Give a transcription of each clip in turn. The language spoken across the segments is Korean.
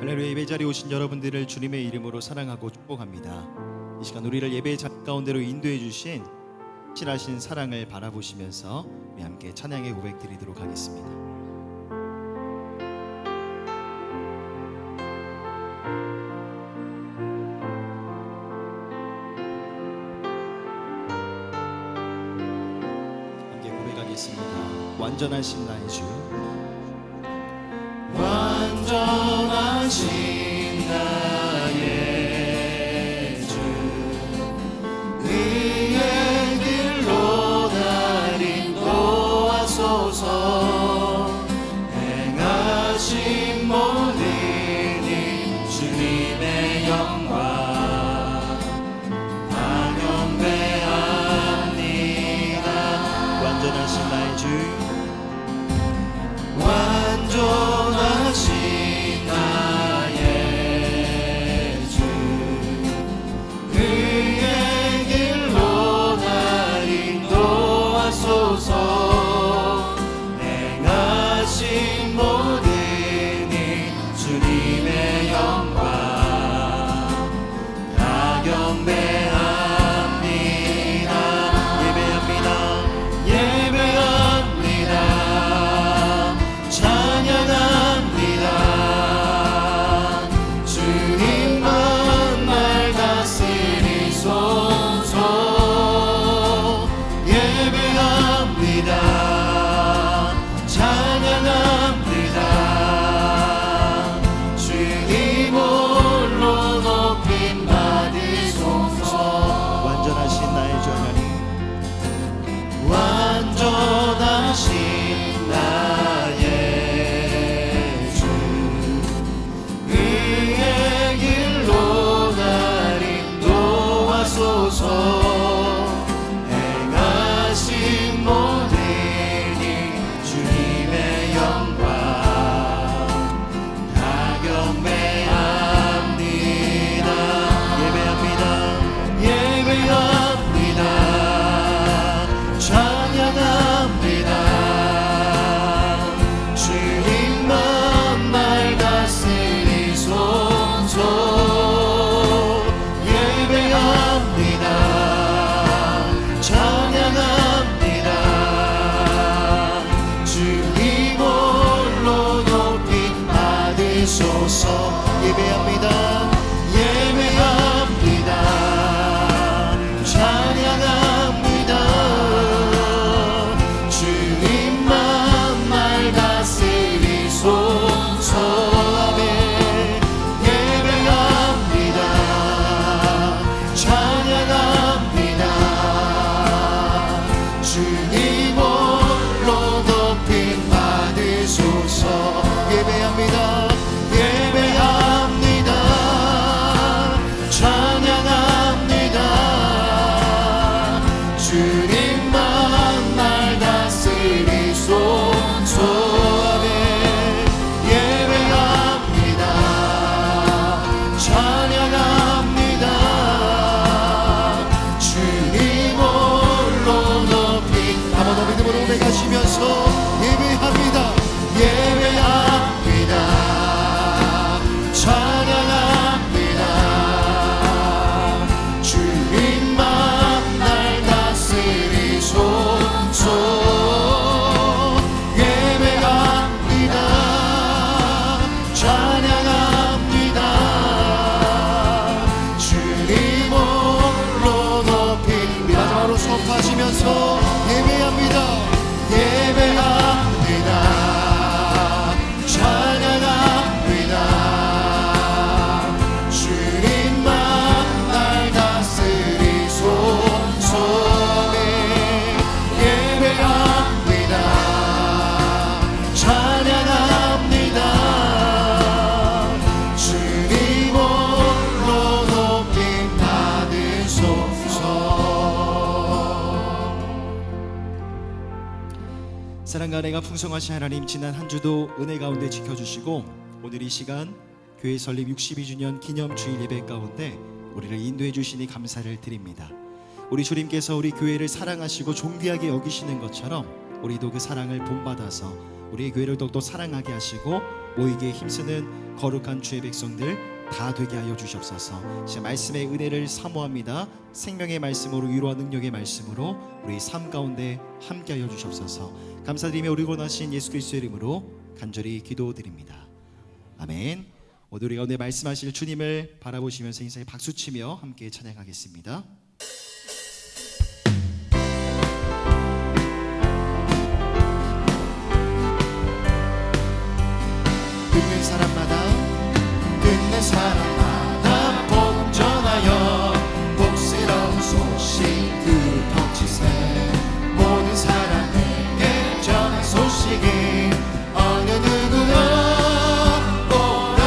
할렐루야. 예배 자리에 오신 여러분들을 주님의 이름으로 사랑하고 축복합니다. 이 시간 우리를 예배 자리 가운데로 인도해 주신 신하신 사랑을 바라보시면서 우리 함께 찬양의 고백 드리도록 하겠습니다. 함께 고백하겠습니다. 완전하신 나의 주, 완전하신 나의 주, 의의 길로 날 인도하소서. 행하신 모든 일 주님의 영광 다 경배합니다. 완전하신 나의 주, 완전하신 나의 주, 의의 길로 날 인도하소서. 행하신 모든 일 주님의 영광 다 경배합니다. 예배합니다. 예배합니다. 찬양합니다. 주님만 날 다스리소서. 예배합니다. 찬양합니다. 주님 홀로 높임 받으소서. 완전하신 나의 주 하나님, 완전하신 나의 주, 의의 길로 날 인도하소서. 행하신 모든 일 주님의 영광 다 경배합니다. 예배합니다. 예배합니다. 찬양합니다. 주님만 날 다스리소서. 예배합니다. 찬양합니다. 주님 홀로 높임 받으소서. 예배합니다. 예배합니다. 찬양합니다. 주님만 날 다스리소서. 아멘. 예배합니다. 찬양합니다. 주님 홀로 높임 받으소서. 예배합니다. 예배합니다. 찬양합니다. 주님만 날 다스리소서. 아멘. 예배합니다. 찬양합니다. 주님 홀로 높이 한번 더 믿음으로 고백하시면서 예배합니다. 예배합니다. 찬양합니다. 주님만 날 다스리소서. 예배합니다. 찬양합니다. 주님 홀로 높이 마지막으로 수업하시면서 예배합니다. 예배합니다. 찬양합니다. 주님만 날 다스리소서. 예배합니다. 찬양합니다. 주님 홀로 높임 받으소서. 사랑과 은혜가 풍성하신 하나님, 지난 한 주도 은혜 가운데 지켜주시고 오늘 이 시간 교회 설립 62주년 기념 주일 예배 가운데 우리를 인도해 주시니 감사를 드립니다. 우리 주님께서 우리 교회를 사랑하시고 존귀하게 여기시는 것처럼 우리도 그 사랑을 본받아서 우리의 교회를 더욱더 사랑하게 하시고 모이기에 힘쓰는 거룩한 주의 백성들 다 되게 하여 주시옵소서. 제 말씀의 은혜를 사모합니다. 생명의 말씀으로, 위로와 능력의 말씀으로 우리 삶 가운데 함께 하여 주시옵소서. 감사드리며 우리 구원하신 예수 그리스도의 이름으로 간절히 기도드립니다. 아멘. 오늘 우리가 오늘 말씀하실 주님을 바라보시면서 인사에 박수치며 함께 찬양하겠습니다. 듣는 사람마다 복음 전하여 복스러운 소식 그 덮치세. 모든 사람에게 전한 소식이 어느 누구나 오라,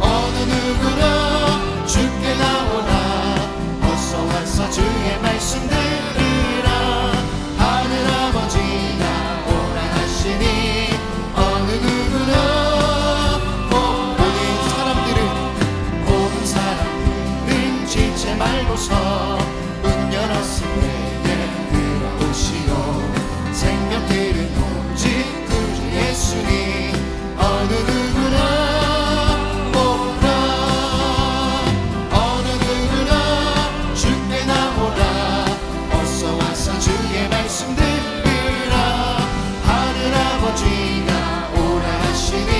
어느 누구나 주께 나오라. 어서 와서 주의 말씀 들으라. 하늘 아버지가 오라 하시니 어느 누구나 말고서 문 열었으니 들어오시오. 생명들은 오직 그 주 예수니 어느 누구나 오라, 어느 누구나 주께 나오라. 어서 와서 주의 말씀 들으라. 하늘 아버지가 오라 하시니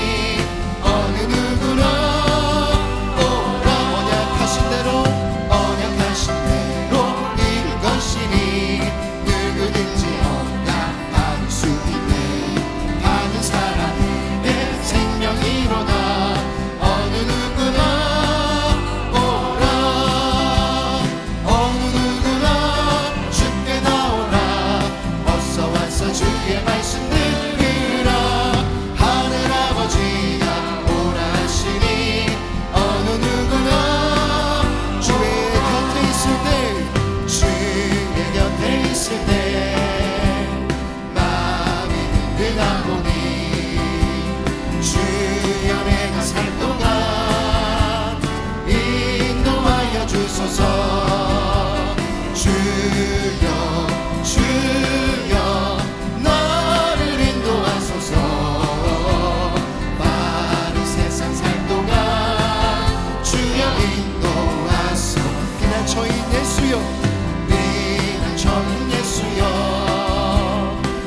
어느 누구나 누구든지 응답받을 수 있네. 받은 사람에게 생명이로다. 어느 누구나 오라, 어느 누구나 주께 나오라. 어서 와서 주의 말씀 들으라. 하늘 아버지가 오라 하시니 어느 누구나 주의 곁에 있을 때, 주의 곁에 있을 때 마음이 흔들다 보니 주여 내가 살 동안 인도하여 주소서. 주여 주여 나를 인도하소서. 빠른 세상 살 동안 주여 인도하소. 피난처인 예수여, 저는 예수여.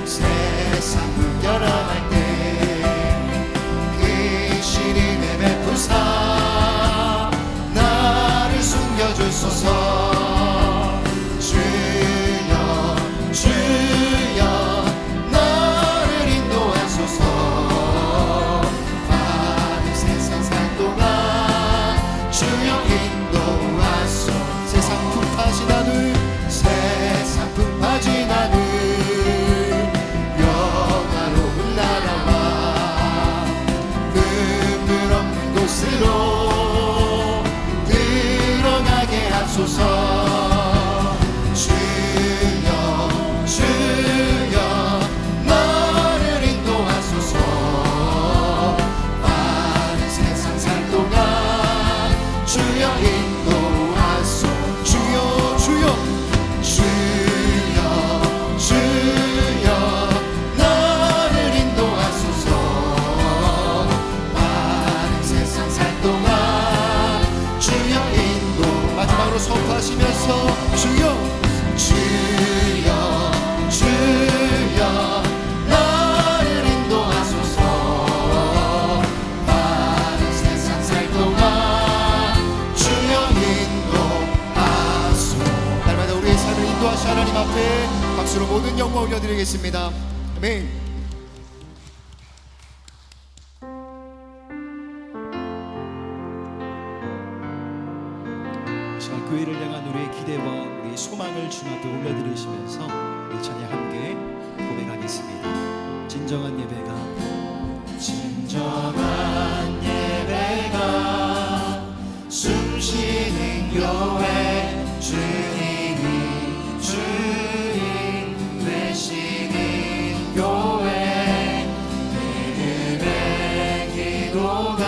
세상 문 열어갈 때 귀신이 내뱉으사 나를 숨겨주소서. 주여 주여 나를 인도하소서. 빠른 세상 살 동안 주여 인도하소. 세상 풍파진 하늘, 세상 풍파진 하늘, 영화로운 나라와 눈물 없는 곳으로 들어가게 하소서. 주여 주여 나를 인도하소서. 빠른 세상 살 동안 주여 인도하소. 주여 주여 주여 주여 나를 인도하소서. 빠른 세상 살 동안 주여 인도. 마지막으로 선포하시면서 주여 주여 주여 나를 인도하소서. 빠른 세상 살 동안 주여 인도하소. 날마다 우리의 삶을 인도하시 하나님 앞에 박수로 모든 영광 올려드리겠습니다. 아멘. 시간 교회를 향한 우리의 기대와 우리의 소망을 주님 앞에 올려드리시면서 우리 찬양 함께 고백하겠습니다. 진정한 예배가, 진정한 예배가 숨쉬는 교회, 주님이 주인 되시는 교회, 믿음의 기도가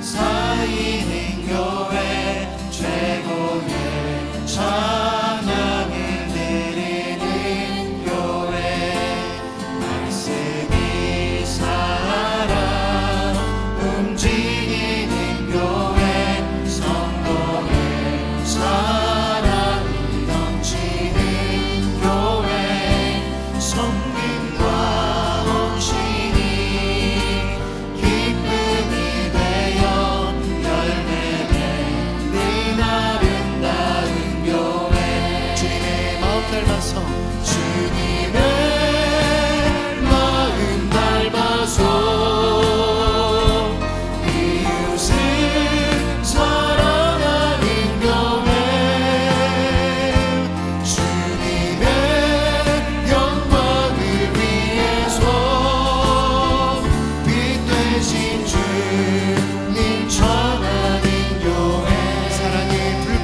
쌓이는 교회, 최고의 찬양을 드리는 교회, 말씀이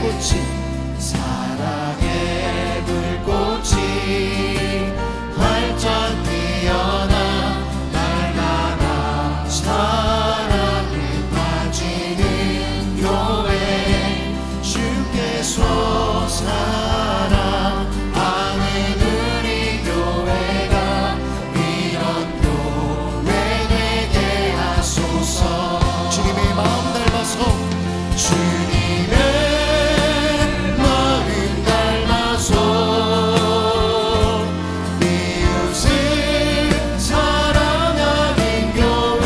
불꽃이 사랑의 불꽃이 활짝 피어나 날마다 사랑에 빠지는 교회 주께서 사랑하는 우리 교회가 이런 교회 되게 하소서. 주님의 마음 닮아서 주님의 마음 닮아서 이웃을 사랑하는 교회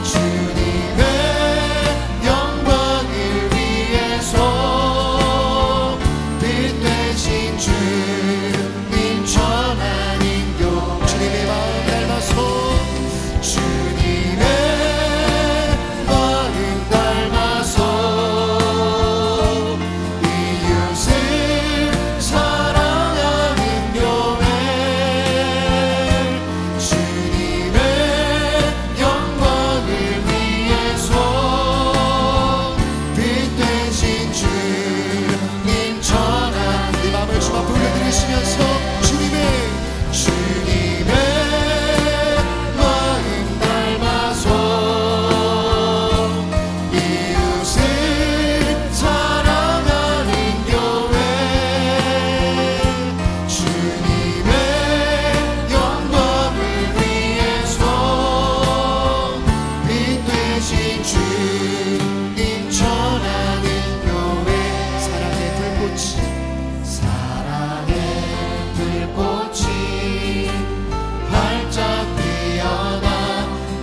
주님의 영광을 위해서 빛 되신 주님 전하는 교회 주님의 마음 닮아서 주님의 마음 닮아서 이웃을 사랑하는 교회 주님의 영광을 위해서 빛 되신 주님 전하 내 마음을 주 앞에 올려드리시면서 주님의 마음 닮아서 이웃을 사랑하는 교회 주님의 영광을 위해서 빛 되신 주님 전하는 교회 사랑의 불꽃이 활짝 피어나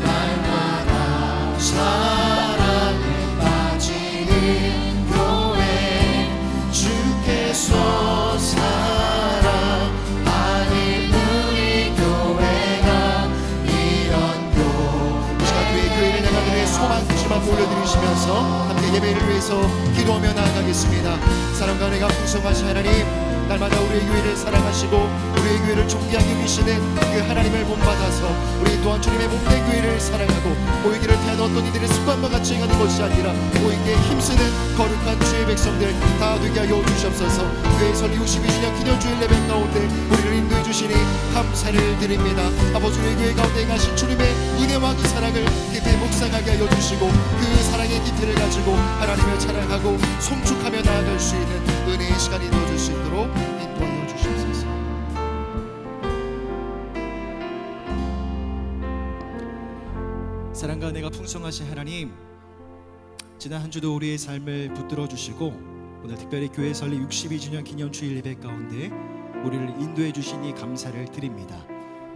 날마다 사랑에 빠지는 교회 주께서 사랑하는 우리 교회가 이런 교회 시간 교회 교회를 나가는 소망 주님 앞에 올려드리시면서 함께 예배를 위해서 기도하며 나아가겠습니다. 사랑과 은혜가 풍성하신 하나님 날마다 우리의 교회를 사랑하시고 우리의 교회를 존귀하게 여기시는 그 하나님을 본받아서 우리 또한 주님의 몸된 교회를 사랑하고 모이기를 피하는 어떤 이들의 습관과 같이 행하는 것이 아니라 모이기에 힘쓰는 거룩한 주의 백성들 다 되게 하여 주시옵소서. 교회 설립 62주년 기념주일 예배 가운데 우리를 인도해 주시니 감사를 드립니다. 아버지 우리 교회 가운데 행하신 주님의 은혜와 그 사랑을 깊이 묵상하게 하여 주시고 그 사랑의 깊이를 가지고 하나님을 찬양하고 송축하며 나아갈 수 있는 은혜의 시간이 되어줄 수 있도록 인도하여 주시옵소서. 사랑과 은혜가 풍성하신 하나님, 지난 한 주도 우리의 삶을 붙들어 주시고 오늘 특별히 교회 설립 62주년 기념주일 예배 가운데 우리를 인도해 주시니 감사를 드립니다.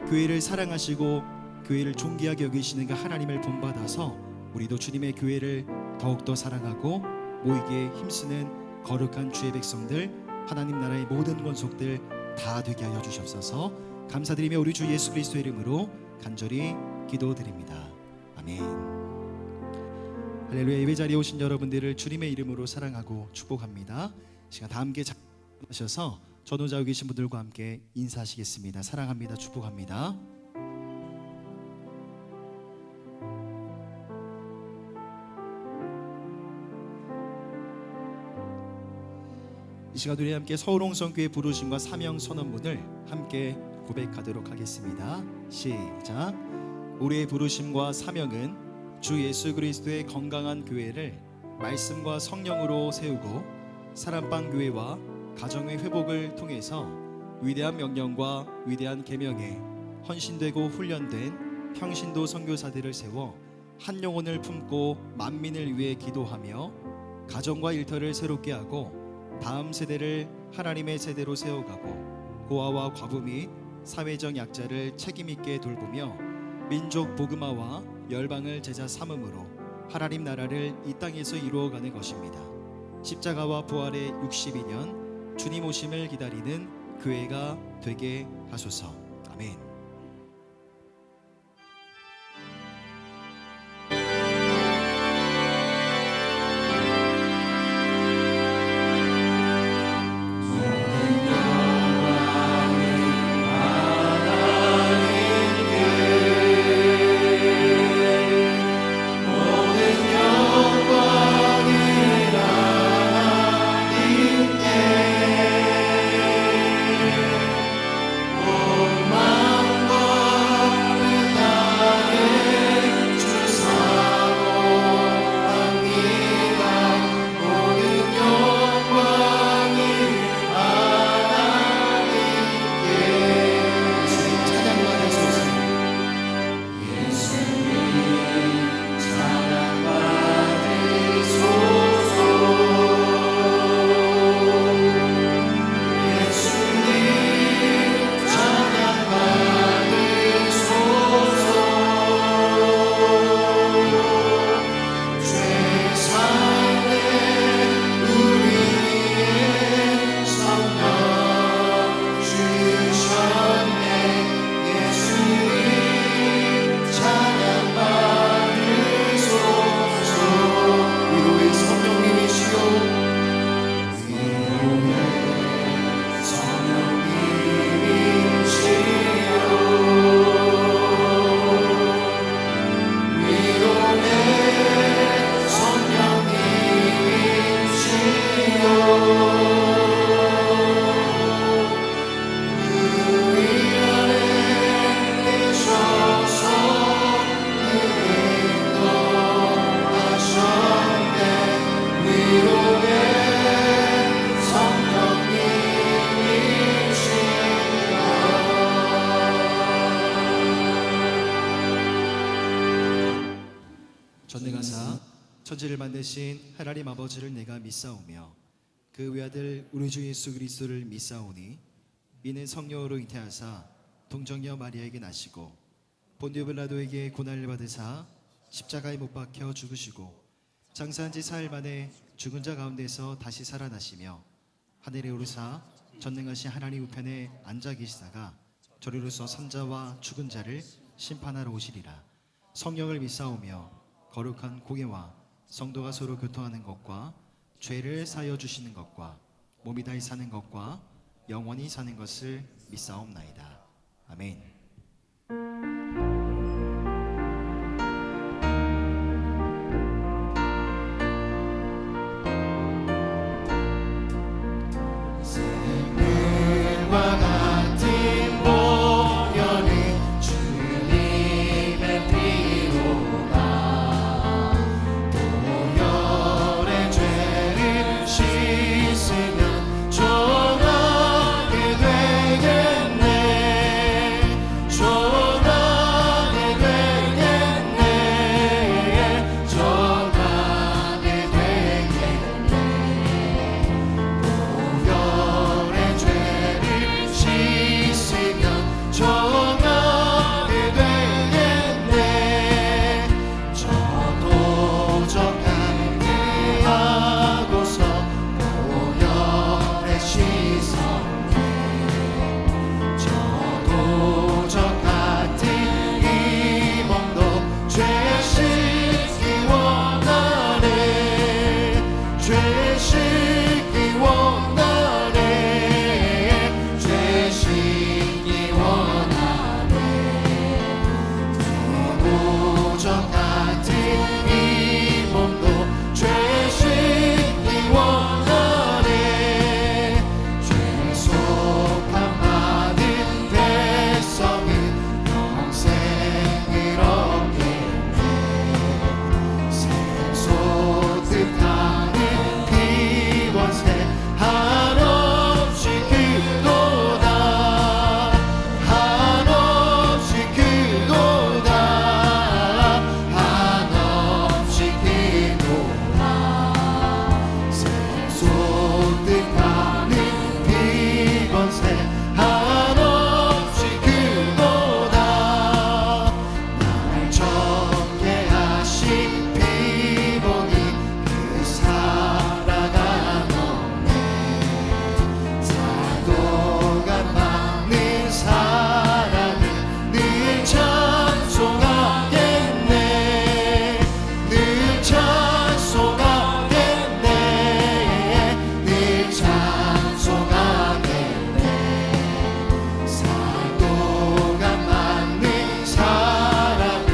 교회를 사랑하시고 교회를 존귀하게 여기시는 그 하나님을 본받아서 우리도 주님의 교회를 더욱더 사랑하고 모이기에 힘쓰는 거룩한 주의 백성들, 하나님 나라의 모든 권속들 다 되게 하여 주시옵소서. 감사드리며 우리 주 예수 그리스도의 이름으로 간절히 기도드립니다. 아멘. 할렐루야. 예배 자리에 오신 여러분들을 주님의 이름으로 사랑하고 축복합니다. 시간 다 함께 하셔서 전후좌우 계신 분들과 함께 인사하시겠습니다. 사랑합니다. 축복합니다. 이 시간 우리 함께 서울홍성교회 부르심과 사명 선언문을 함께 고백하도록 하겠습니다. 시작. 우리의 부르심과 사명은 주 예수 그리스도의 건강한 교회를 말씀과 성령으로 세우고 사랑방 교회와 가정의 회복을 통해서 위대한 명령과 위대한 계명에 헌신되고 훈련된 평신도 선교사들을 세워 한 영혼을 품고 만민을 위해 기도하며 가정과 일터를 새롭게 하고 다음 세대를 하나님의 세대로 세워가고 고아와 과부 및 사회적 약자를 책임있게 돌보며 민족 복음화와 열방을 제자 삼음으로 하나님 나라를 이 땅에서 이루어가는 것입니다. 십자가와 부활의 62년 주님 오심을 기다리는 교회가 되게 하소서. 아멘. 모든 영광을 천지를 만드신 하나님 아버지를 내가 믿사오며 그 외아들 우리 주 예수 그리스도를 믿사오니 이는 성령으로 잉태하사 동정녀 마리아에게 나시고 본디오 빌라도에게 고난을 받으사 십자가에 못 박혀 죽으시고 장사한 지 사흘 만에 죽은 자 가운데서 다시 살아나시며 하늘에 오르사 전능하신 하나님 우편에 앉아 계시다가 저리로서 산자와 죽은 자를 심판하러 오시리라. 성령을 믿사오며 거룩한 공예와 성도가 서로 교통하는 것과 죄를 사하여 주시는 것과 몸이 다히 사는 것과 영원히 사는 것을 믿사옵나이다. 아멘. 과 같은 보혈이 주님의 피로다. 보혈의 죄를 씻으면 정하게 되겠네. 정하게 되겠네. 정하게 되겠네. 보혈의 죄를 씻으면 정하게 되겠네. 저 도적 함께하고서 보혈에 씻었네. 저 도적 같은 이 몸도 죄 씻기 원하네. 죄 씻기 원하네. 죄 씻기 원하네. 도적 같은 이 몸도 죄 씻기 원하네. 죄속함 받은 백성은 영생을 얻겠네. 샘솟듯하는 피번새 한없이 크도다. 한없이 크도다. 한없이 크도다. 샘솟듯하는 피번새 한없이 크도다. 날 적게 하신 피보니 그 사랑아 넘네. 사도가 많은 사랑을 늘 찬송하겠네. 늘 찬송하겠네. 늘 찬송하겠네. 사도가 많은 사랑을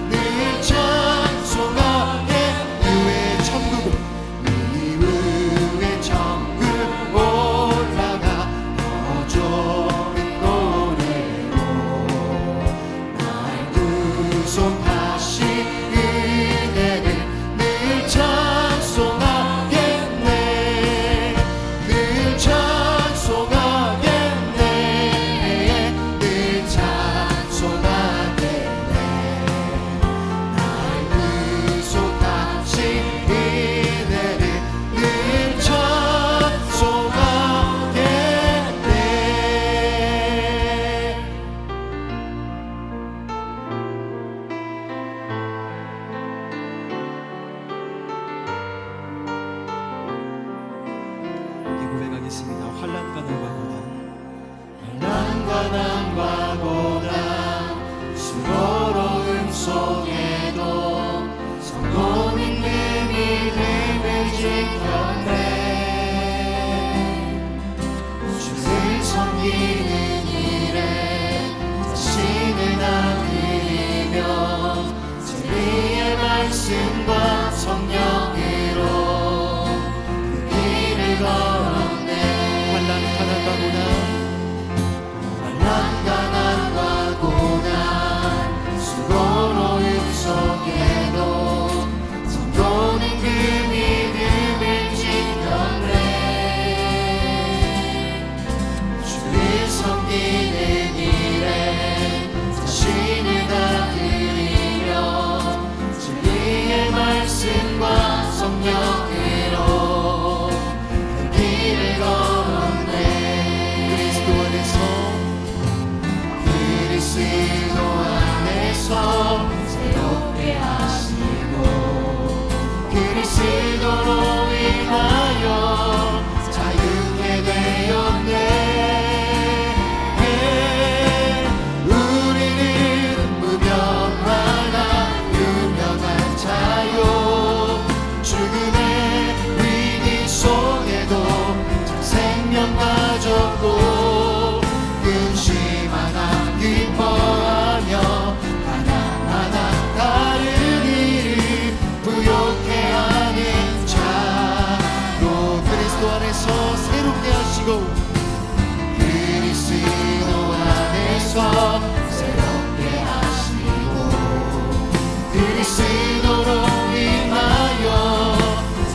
늘 찬송하겠네. 위의 천국은 위의 천국 올라가 더 좋은 노래로 날 구속하신 은혜를 늘 찬송하겠네. 늘 찬송하겠네. 늘 찬송하겠네. 날 구속하신 은혜를 늘 찬송하겠네. 여기 고백하겠습니다. 환난과 난과고난 난과 난과 고난 수고로움 속에도 성도는 그 믿음을 지켰네. 주를 섬기는 일에 자신을 다 드리며 진리의 말씀과 성령으로 그 길을 걸었네. 환난과 난과 고난 환난과 난과 고난 수고로움 속에도 성도는 그 믿음을 지켰네. 주를 그리스도로 인하여 자유케 되었네. 우리는 무명하나 유명한 자요. 죽음의 위기 속에도 참 생명 가졌고 근심하나 기뻐하며 하나하나 다른 일을 부욕해 하는 자로 그리스도 안에서 새롭게 하시고 그리스도 안에서 새롭게 하시고 그리스도로 인하여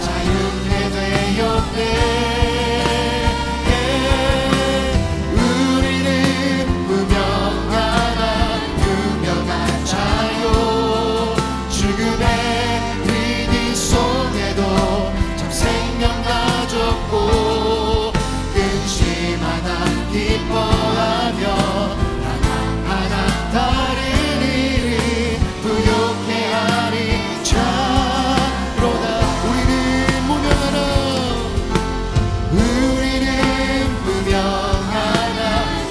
자유케 되었네. 우리는 무명하나 유명한 자요. 죽음의 위기 속에도 참 생명 가졌고 근심하나 기뻐하며 하나하나 다른 일을 부욕해 하는 자로다. 우리는 무명하나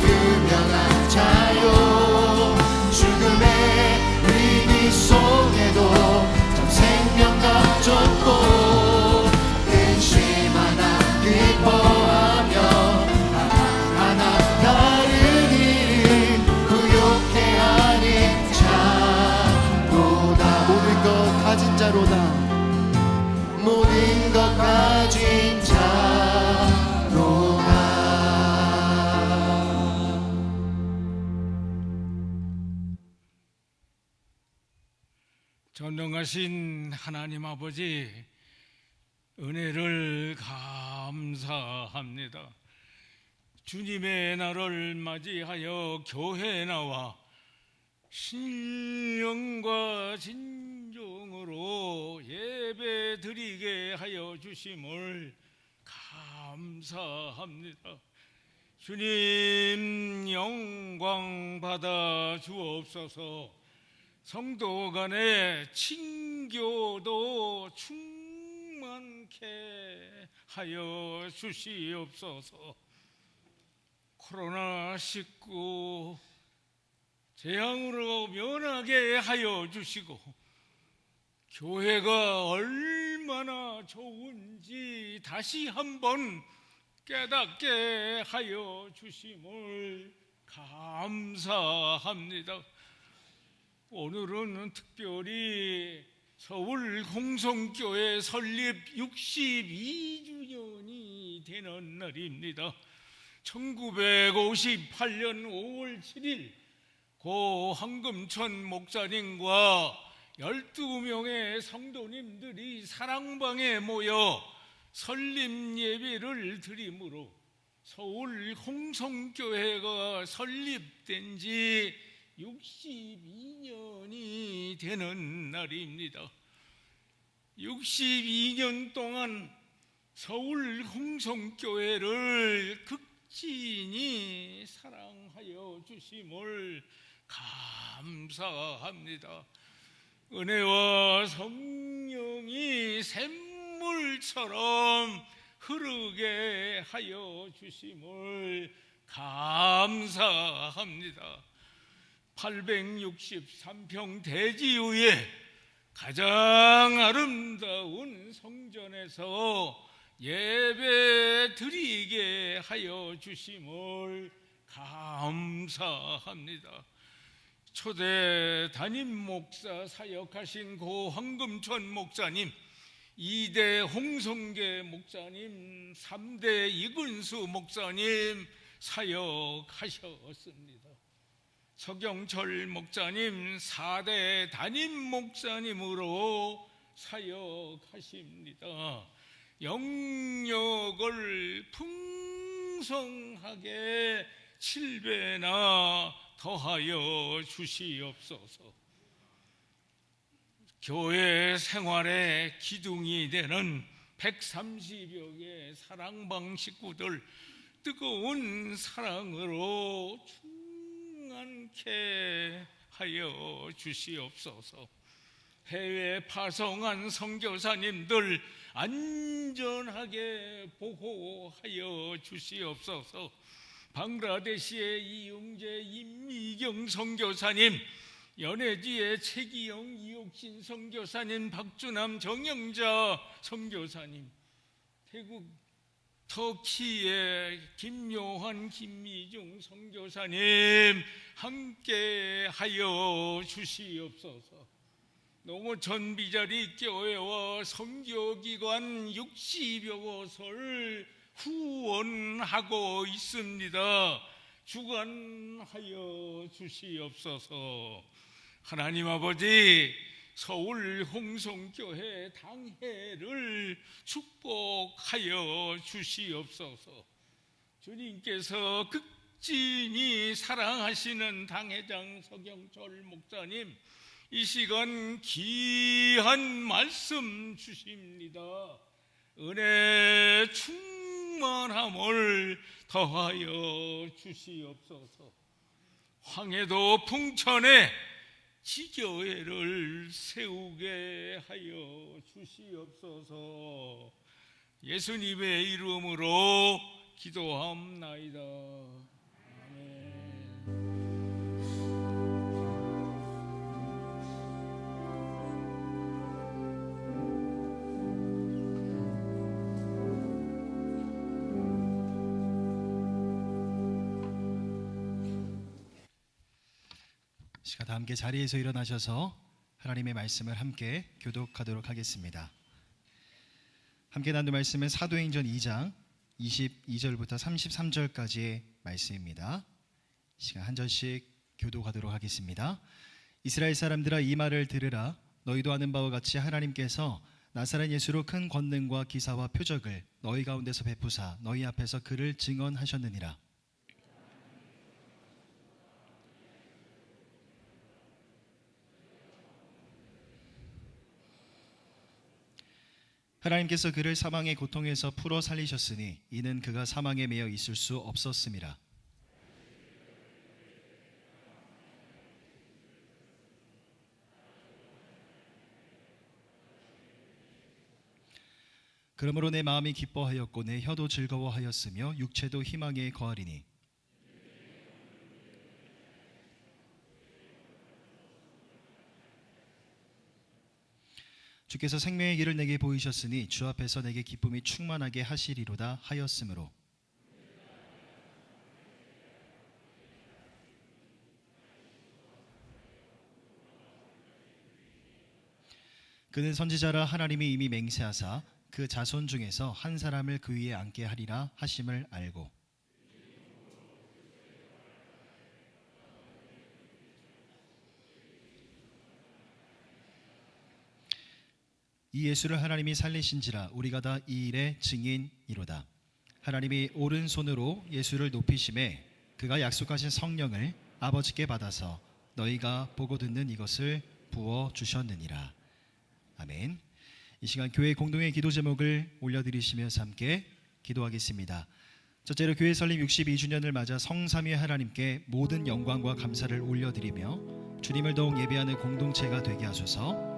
유명한 자요. 죽음의 위기 속에도 참 생명 가졌고 근심하나 기뻐하며 하나하나 다른 일을 부욕해 하는 자로다. 모든 것 가진 자로다. 모든 것 가진 자로다. 전능하신 하나님 아버지, 은혜를 감사합니다. 주님의 날을 맞이하여 교회에 나와 신령과 진정으로 예배 드리게 하여 주심을 감사합니다. 주님 영광 받아 주옵소서. 성도 간의 친교도 충만케 하여 주시옵소서. 코로나19 재앙으로 면하게 하여 주시고 교회가 얼마나 좋은지 다시 한번 깨닫게 하여 주심을 감사합니다. 오늘은 특별히 서울 홍성교회 설립 62주년이 되는 날입니다. 1958년 5월 7일 고 황금천 목사님과 12명의 성도님들이 사랑방에 모여 설립 예배를 드림으로 서울 홍성교회가 설립된 지 62년이 되는 날입니다. 62년 동안 서울 홍성교회를 극진히 사랑하여 주심을 감사합니다. 은혜와 성령이 샘물처럼 흐르게 하여 주심을 감사합니다. 863평 대지 위에 가장 아름다운 성전에서 예배 드리게 하여 주심을 감사합니다. 초대 담임 목사 사역하신 고 황금천 목사님, 2대 홍성계 목사님, 3대 이근수 목사님 사역하셨습니다. 서경철 목사님 4대 담임 목사님으로 사역하십니다. 영역을 풍성하게 7배나 더하여 주시옵소서. 교회 생활의 기둥이 되는 130여 개 사랑방 식구들 뜨거운 사랑으로 충만케 하여 주시옵소서. 해외 파송한 선교사님들 안전하게 보호하여 주시옵소서. 방글라데시의 이용재 임미경 선교사님, 연해지의 최기영 이옥신 선교사님, 박주남 정영자 선교사님, 태국 터키의 김요한 김미중 선교사님 함께하여 주시옵소서. 농어촌 비자리 교회와 선교기관 60여 곳을 후원하고 있습니다. 주관하여 주시옵소서. 하나님 아버지, 서울 홍성교회 당회를 축복하여 주시옵소서. 주님께서 극진히 사랑하시는 당회장 서경철 목사님, 이 시간 귀한 말씀 주십니다. 은혜 충만함을 더하여 주시옵소서. 황해도 풍천에 지교회를 세우게 하여 주시옵소서. 예수님의 이름으로 기도합나이다. 아멘. 시간 다 함께 자리에서 일어나셔서 하나님의 말씀을 함께 교독하도록 하겠습니다. 함께 나눌 말씀은 사도행전 2장 22절부터 33절까지의 말씀입니다. 시간 한 절씩 교독하도록 하겠습니다. 이스라엘 사람들아, 이 말을 들으라. 너희도 아는 바와 같이 하나님께서 나사렛 예수로 큰 권능과 기사와 표적을 너희 가운데서 베푸사 너희 앞에서 그를 증언하셨느니라. 하나님께서 그를 사망의 고통에서 풀어 살리셨으니 이는 그가 사망에 매여 있을 수 없었음이라. 그러므로 내 마음이 기뻐하였고 내 혀도 즐거워하였으며 육체도 희망에 거하리니 주께서 생명의 길을 내게 보이셨으니 주 앞에서 내게 기쁨이 충만하게 하시리로다 하였으므로 그는 선지자라 하나님이 이미 맹세하사 그 자손 중에서 한 사람을 그 위에 앉게 하리라 하심을 알고 이 예수를 하나님이 살리신지라 우리가 다 이 일의 증인이로다. 하나님이 오른손으로 예수를 높이심에 그가 약속하신 성령을 아버지께 받아서 너희가 보고 듣는 이것을 부어 주셨느니라. 아멘. 이 시간 교회 공동의 기도 제목을 올려드리시면서 함께 기도하겠습니다. 첫째로 교회 설립 62주년을 맞아 성삼위의 하나님께 모든 영광과 감사를 올려드리며 주님을 더욱 예배하는 공동체가 되게 하소서.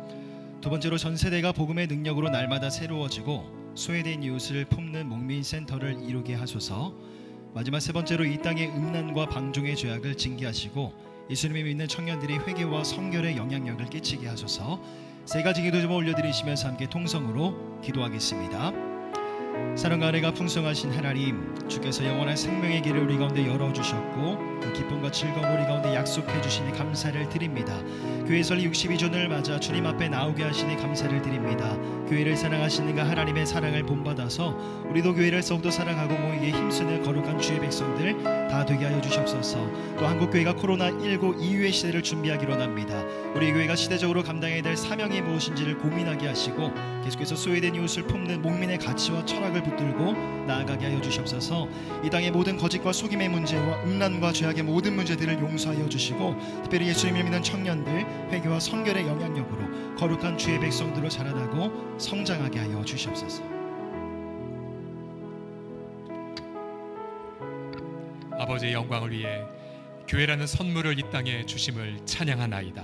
두 번째로 전 세대가 복음의 능력으로 날마다 새로워지고 소외된 이웃을 품는 목민센터를 이루게 하소서. 마지막 세 번째로 이 땅의 음란과 방종의 죄악을 징계하시고 예수님을 믿는 청년들이 회개와 성결의 영향력을 끼치게 하소서. 세 가지 기도 제목 올려드리시면서 함께 통성으로 기도하겠습니다. 사랑과 은혜가 풍성하신 하나님, 주께서 영원한 생명의 길을 우리 가운데 열어주셨고 그 기쁨과 즐거움 우리 가운데 약속해 주시니 감사를 드립니다. 교회 설립 62주년을 맞아 주님 앞에 나오게 하시니 감사를 드립니다. 교회를 사랑하시는가 하나님의 사랑을 본받아서 우리도 교회를 더욱더 사랑하고 모이기에 힘쓰는 거룩한 주의 백성들 다 되게 하여 주시옵소서. 또 한국교회가 코로나19 이후의 시대를 준비하기로 합니다. 우리 교회가 시대적으로 감당해야 될 사명이 무엇인지를 고민하게 하시고 계속해서 소외된 이웃을 품는 목민의 가치와 철학을 붙들고 나아가게 하여 주시옵소서. 이 땅의 모든 거짓과 속임의 문제와 음란과 죄악의 모든 문제들을 용서하여 주시고 특별히 예수님을 믿는 청년들 회개와 성결의 영향력으로 거룩한 주의 백성들로 자라나고 성장하게 하여 주시옵소서. 아버지의 영광을 위해 교회라는 선물을 이 땅에 주심을 찬양하나이다.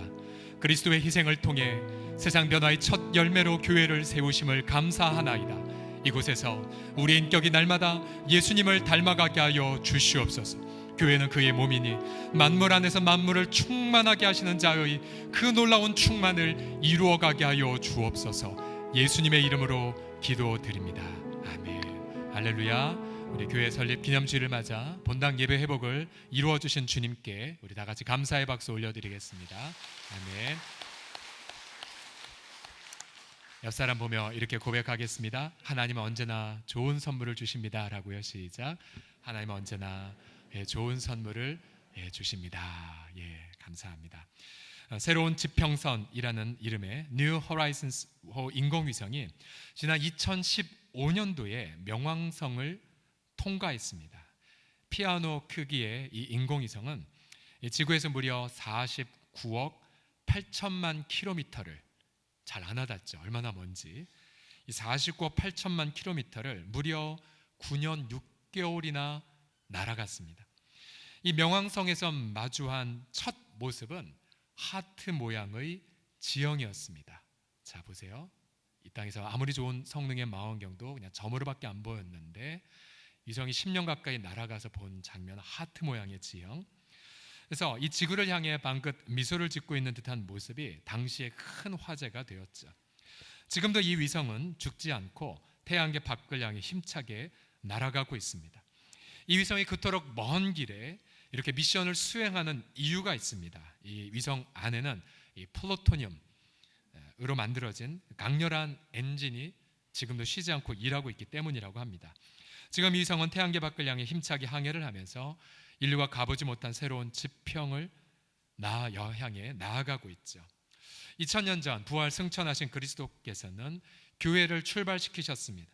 그리스도의 희생을 통해 세상 변화의 첫 열매로 교회를 세우심을 감사하나이다. 이곳에서 우리 인격이 날마다 예수님을 닮아가게 하여 주시옵소서. 교회는 그의 몸이니 만물 안에서 만물을 충만하게 하시는 자의 그 놀라운 충만을 이루어가게 하여 주옵소서. 예수님의 이름으로 기도드립니다. 아멘. 할렐루야. 우리 교회 설립 기념주일을 맞아 본당 예배 회복을 이루어 주신 주님께 우리 다 같이 감사의 박수 올려드리겠습니다. 아멘. 옆 사람 보며 이렇게 고백하겠습니다. 하나님은 언제나 좋은 선물을 주십니다 라고요. 시작. 하나님은 언제나 좋은 선물을 주십니다. 감사합니다. 새로운 지평선이라는 이름의 New Horizons 인공위성이 지난 2015년도에 명왕성을 통과했습니다. 피아노 크기의 이 인공위성은 지구에서 무려 49억 8천만 킬로미터를 잘 안 와닿죠. 얼마나 먼지. 이 49억 8천만 킬로미터를 무려 9년 6개월이나 날아갔습니다. 이 명왕성에서 마주한 첫 모습은 하트 모양의 지형이었습니다. 자 보세요. 이 땅에서 아무리 좋은 성능의 망원경도 그냥 점으로밖에 안 보였는데 위성이 10년 가까이 날아가서 본 장면, 하트 모양의 지형. 그래서 이 지구를 향해 방긋 미소를 짓고 있는 듯한 모습이 당시에 큰 화제가 되었죠. 지금도 이 위성은 죽지 않고 태양계 밖을 향해 힘차게 날아가고 있습니다. 이 위성이 그토록 먼 길에 이렇게 미션을 수행하는 이유가 있습니다. 이 위성 안에는 이 플루토늄으로 만들어진 강렬한 엔진이 지금도 쉬지 않고 일하고 있기 때문이라고 합니다. 지금 이 위성은 태양계 밖을 향해 힘차게 항해를 하면서 인류가 가보지 못한 새로운 지평을 향해 나아가고 있죠. 2000년 전 부활 승천하신 그리스도께서는 교회를 출발시키셨습니다.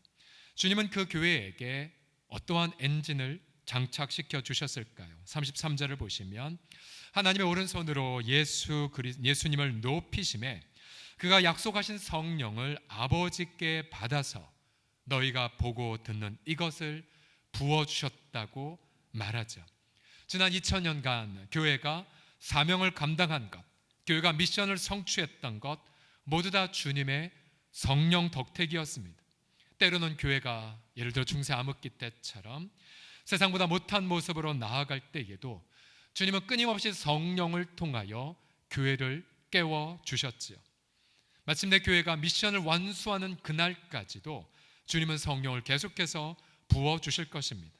주님은 그 교회에게 어떠한 엔진을 장착시켜 주셨을까요? 33절을 보시면 하나님의 오른손으로 예수님을 높이심에 그가 약속하신 성령을 아버지께 받아서 너희가 보고 듣는 이것을 부어주셨다고 말하죠. 지난 2000년간 교회가 사명을 감당한 것, 교회가 미션을 성취했던 것 모두 다 주님의 성령 덕택이었습니다. 때로는 교회가 예를 들어 중세 암흑기 때처럼 세상보다 못한 모습으로 나아갈 때에도 주님은 끊임없이 성령을 통하여 교회를 깨워주셨지요. 마침내 교회가 미션을 완수하는 그날까지도 주님은 성령을 계속해서 부어주실 것입니다.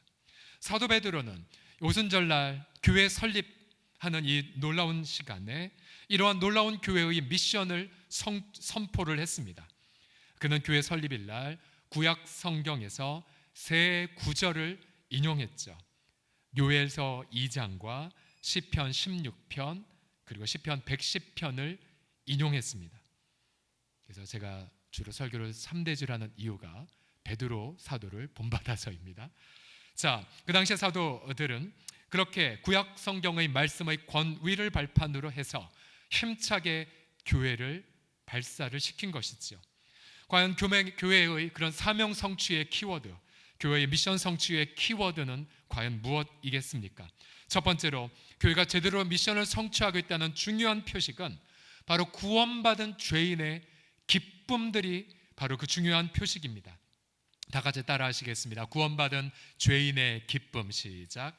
사도 베드로는 오순절날 교회 설립하는 이 놀라운 시간에 이러한 놀라운 교회의 미션을 선포를 했습니다. 그는 교회 설립일날 구약 성경에서 세 구절을 인용했죠. 요엘서 2장과 시편 16편 그리고 시편 110편을 인용했습니다. 그래서 제가 주로 설교를 3대주라는 이유가 베드로 사도를 본받아서입니다. 자, 그 당시의 사도들은 그렇게 구약 성경의 말씀의 권위를 발판으로 해서 힘차게 교회를 발사를 시킨 것이죠. 과연 교회의 그런 사명 성취의 키워드, 교회의 미션 성취의 키워드는 과연 무엇이겠습니까? 첫 번째로 교회가 제대로 미션을 성취하고 있다는 중요한 표식은 바로 구원받은 죄인의 기쁨들이 바로 그 중요한 표식입니다. 다 같이 따라 하시겠습니다. 구원받은 죄인의 기쁨. 시작.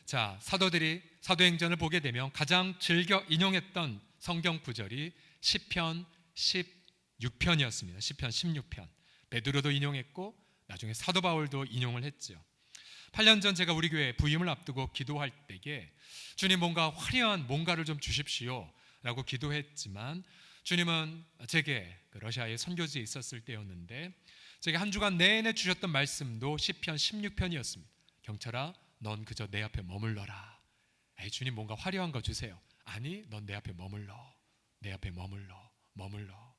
자, 사도들이 사도행전을 보게 되면 가장 즐겨 인용했던 성경 구절이 시편 16편이었습니다. 시편 16편. 베드로도 인용했고 나중에 사도 바울도 인용을 했죠. 8년 전 제가 우리 교회 부임을 앞두고 기도할 때에 주님 뭔가 화려한 뭔가를 좀 주십시오 라고 기도했지만 주님은 제게 러시아의 선교지에 있었을 때였는데 제게 한 주간 내내 주셨던 말씀도 시편 16편이었습니다. 경철아, 넌 그저 내 앞에 머물러라. 에이, 주님 뭔가 화려한 거 주세요. 아니, 넌 내 앞에 머물러. 내 앞에 머물러.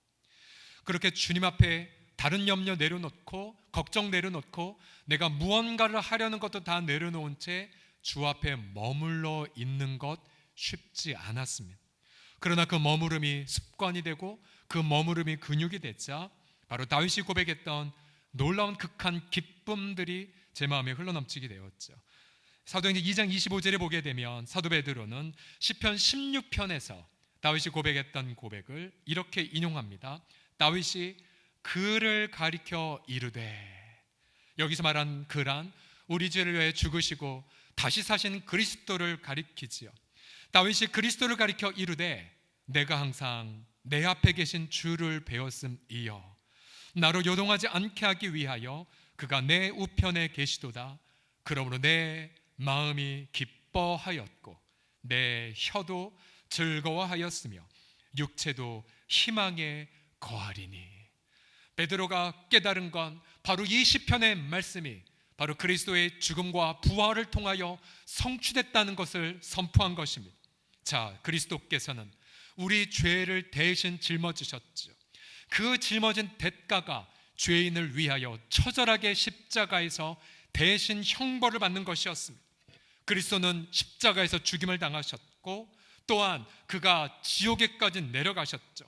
그렇게 주님 앞에 다른 염려 내려놓고 걱정 내려놓고 내가 무언가를 하려는 것도 다 내려놓은 채 주 앞에 머물러 있는 것 쉽지 않았습니다. 그러나 그 머무름이 습관이 되고 그 머무름이 근육이 됐자 바로 다윗이 고백했던 놀라운 극한 기쁨들이 제 마음에 흘러넘치게 되었죠. 사도행전 2장 25절에 보게 되면 사도 베드로는 시편 16편에서 다윗이 고백했던 고백을 이렇게 인용합니다. 다윗이 그를 가리켜 이르되, 여기서 말한 그란 우리 죄를 위해 죽으시고 다시 사신 그리스도를 가리키지요. 다윗이 그리스도를 가리켜 이르되, 내가 항상 내 앞에 계신 주를 배웠음이여. 나로 요동하지 않게 하기 위하여 그가 내 우편에 계시도다. 그러므로 내 마음이 기뻐하였고 내 혀도 즐거워하였으며 육체도 희망에 거하리니. 베드로가 깨달은 건 바로 이 시편의 말씀이 바로 그리스도의 죽음과 부활을 통하여 성취됐다는 것을 선포한 것입니다. 자, 그리스도께서는 우리 죄를 대신 짊어지셨죠. 그 짊어진 대가가 죄인을 위하여 처절하게 십자가에서 대신 형벌을 받는 것이었습니다. 그리스도는 십자가에서 죽임을 당하셨고 또한 그가 지옥에까지 내려가셨죠.